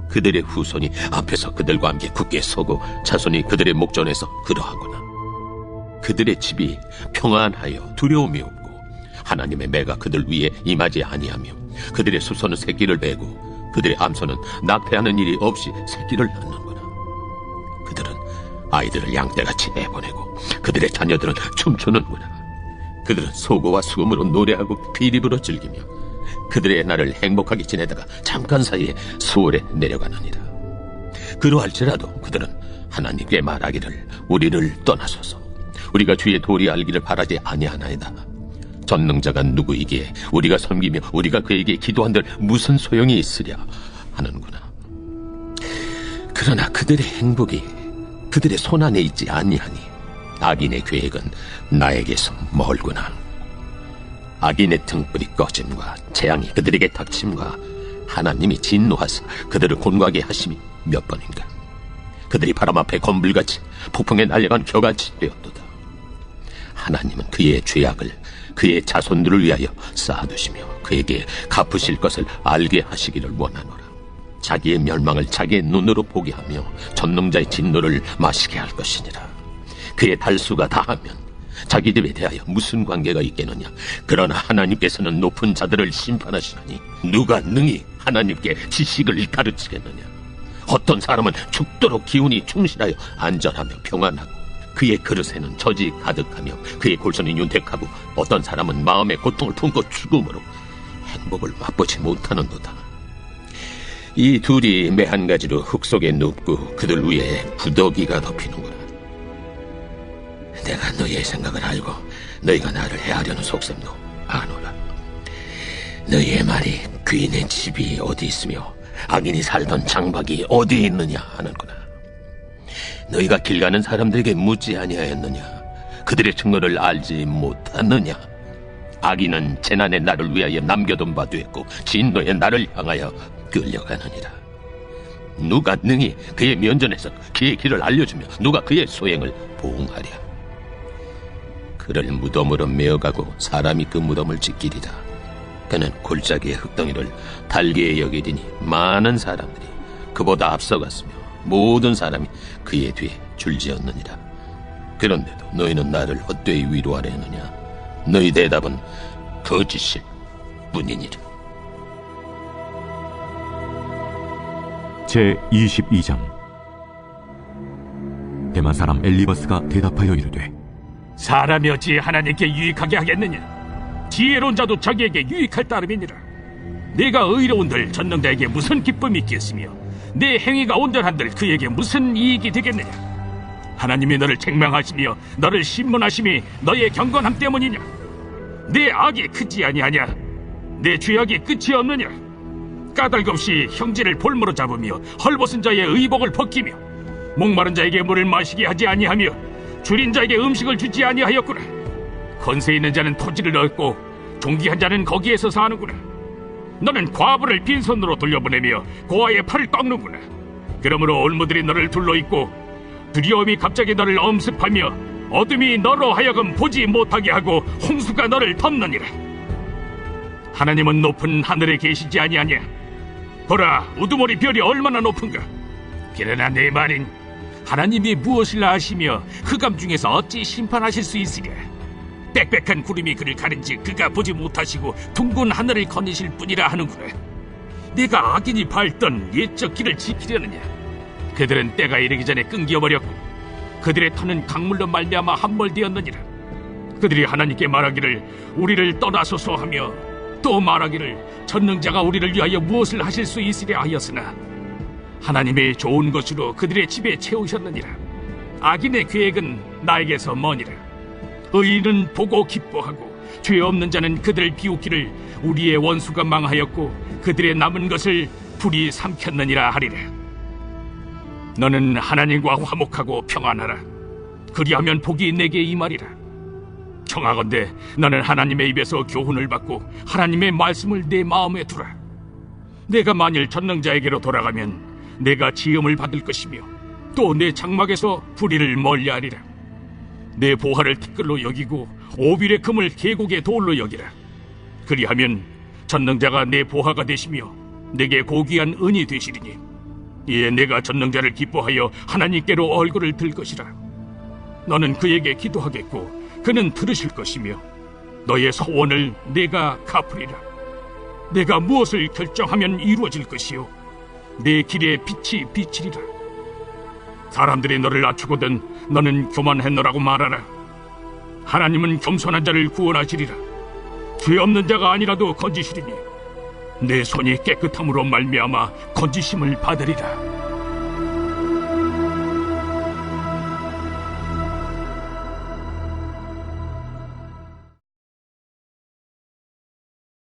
B: 그들의 후손이 앞에서 그들과 함께 굳게 서고 자손이 그들의 목전에서 그러하구나. 그들의 집이 평안하여 두려움이 없고 하나님의 매가 그들 위에 임하지 아니하며 그들의 수소는 새끼를 베고 그들의 암소는 낙태하는 일이 없이 새끼를 낳는구나. 그들은 아이들을 양떼같이 내보내고 그들의 자녀들은 춤추는구나. 그들은 소고와 수금으로 노래하고 비립으로 즐기며 그들의 날을 행복하게 지내다가 잠깐 사이에 수월에 내려가느니라. 그러할지라도 그들은 하나님께 말하기를 우리를 떠나소서. 우리가 주의 도리 알기를 바라지 아니하나이다. 전능자가 누구이기에 우리가 섬기며 우리가 그에게 기도한들 무슨 소용이 있으랴 하는구나. 그러나 그들의 행복이 그들의 손안에 있지 아니하니 악인의 계획은 나에게서 멀구나. 악인의 등불이 꺼짐과 재앙이 그들에게 닥침과 하나님이 진노하사 그들을 곤고하게 하심이 몇 번인가. 그들이 바람 앞에 건불같이 폭풍에 날려간 겨같이 되었도다. 하나님은 그의 죄악을 그의 자손들을 위하여 쌓아두시며 그에게 갚으실 것을 알게 하시기를 원하노라. 자기의 멸망을 자기의 눈으로 보게 하며 전능자의 진노를 마시게 할 것이니라. 그의 달수가 다하면 자기들에 대하여 무슨 관계가 있겠느냐. 그러나 하나님께서는 높은 자들을 심판하시나니 누가 능히 하나님께 지식을 가르치겠느냐. 어떤 사람은 죽도록 기운이 충실하여 안전하며 평안하고 그의 그릇에는 젖이 가득하며 그의 골선이 윤택하고 어떤 사람은 마음의 고통을 품고 죽음으로 행복을 맛보지 못하는도다. 이 둘이 매 한 가지로 흙 속에 눕고 그들 위에 구더기가 덮이는구나. 내가 너희의 생각을 알고 너희가 나를 해하려는 속셈도 아노라. 너희의 말이 귀인의 집이 어디 있으며 악인이 살던 장막이 어디 있느냐 하는구나. 너희가 길 가는 사람들에게 묻지 아니하였느냐. 그들의 증거를 알지 못하느냐. 악인은 재난의 날을 위하여 남겨둔 바 되었고 진노의 날을 향하여 끌려가느니라. 누가 능히 그의 면전에서 그의 길을 알려주며 누가 그의 소행을 보응하랴. 그를 무덤으로 메어가고 사람이 그 무덤을 지키리라. 그는 골짜기의 흙덩이를 달게 여기리니 많은 사람들이 그보다 앞서갔으며 모든 사람이 그의 뒤에 줄지었느니라. 그런데도 너희는 나를 헛되이 위로하려 하느냐. 너희 대답은 거짓일 뿐이니라.
A: 제22장. 대만 사람 엘리바스가 대답하여 이르되
G: 사람이 어찌 하나님께 유익하게 하겠느냐. 지혜로운 자도 자기에게 유익할 따름이니라. 내가 의로운들 전능자에게 무슨 기쁨이 있겠으며 내 행위가 온전한들 그에게 무슨 이익이 되겠느냐. 하나님이 너를 책망하시며 너를 신문하심이 너의 경건함 때문이냐. 내 악이 크지 아니하냐. 내 죄악이 끝이 없느냐. 까닭 없이 형제를 볼모로 잡으며 헐벗은 자의 의복을 벗기며 목마른 자에게 물을 마시게 하지 아니하며 줄인 자에게 음식을 주지 아니하였구나. 권세 있는 자는 토지를 얻고 존귀한 자는 거기에서 사는구나. 너는 과부를 빈손으로 돌려보내며 고아의 팔을 꺾는구나. 그러므로 올무들이 너를 둘러있고 두려움이 갑자기 너를 엄습하며 어둠이 너로 하여금 보지 못하게 하고 홍수가 너를 덮느니라. 하나님은 높은 하늘에 계시지 아니하냐. 보라, 우두머리 별이 얼마나 높은가. 그러나 내 말인 하나님이 무엇을 아시며 흑암 중에서 어찌 심판하실 수 있으랴. 빽빽한 구름이 그를 가린지 그가 보지 못하시고 둥근 하늘을 거니실 뿐이라 하는구나. 네가 악인이 밟던 옛적 길을 지키려느냐. 그들은 때가 이르기 전에 끊겨버렸고 그들의 터는 강물로 말미암아 함몰되었느니라. 그들이 하나님께 말하기를 우리를 떠나소서 하며 또 말하기를 전능자가 우리를 위하여 무엇을 하실 수 있으랴 하였으나 하나님의 좋은 것으로 그들의 집에 채우셨느니라. 악인의 계획은 나에게서 머니라. 의인은 보고 기뻐하고 죄 없는 자는 그들을 비웃기를 우리의 원수가 망하였고 그들의 남은 것을 불이 삼켰느니라 하리라. 너는 하나님과 화목하고 평안하라. 그리하면 복이 내게 임하리라. 청하건대 너는 하나님의 입에서 교훈을 받고 하나님의 말씀을 내 마음에 두라. 내가 만일 전능자에게로 돌아가면 내가 지음을 받을 것이며 또 내 장막에서 불의를 멀리하리라. 내 보화를 티끌로 여기고 오빌의 금을 계곡의 돌로 여기라. 그리하면 전능자가 내 보화가 되시며 내게 고귀한 은이 되시리니 이에 내가 전능자를 기뻐하여 하나님께로 얼굴을 들 것이라. 너는 그에게 기도하겠고 그는 들으실 것이며 너의 소원을 내가 갚으리라. 내가 무엇을 결정하면 이루어질 것이요 내 길에 빛이 비치리라. 사람들이 너를 낮추거든 너는 교만했노라고 말하라. 하나님은 겸손한 자를 구원하시리라. 죄 없는 자가 아니라도 건지시리니 내 손이 깨끗함으로 말미암아 건지심을 받으리라.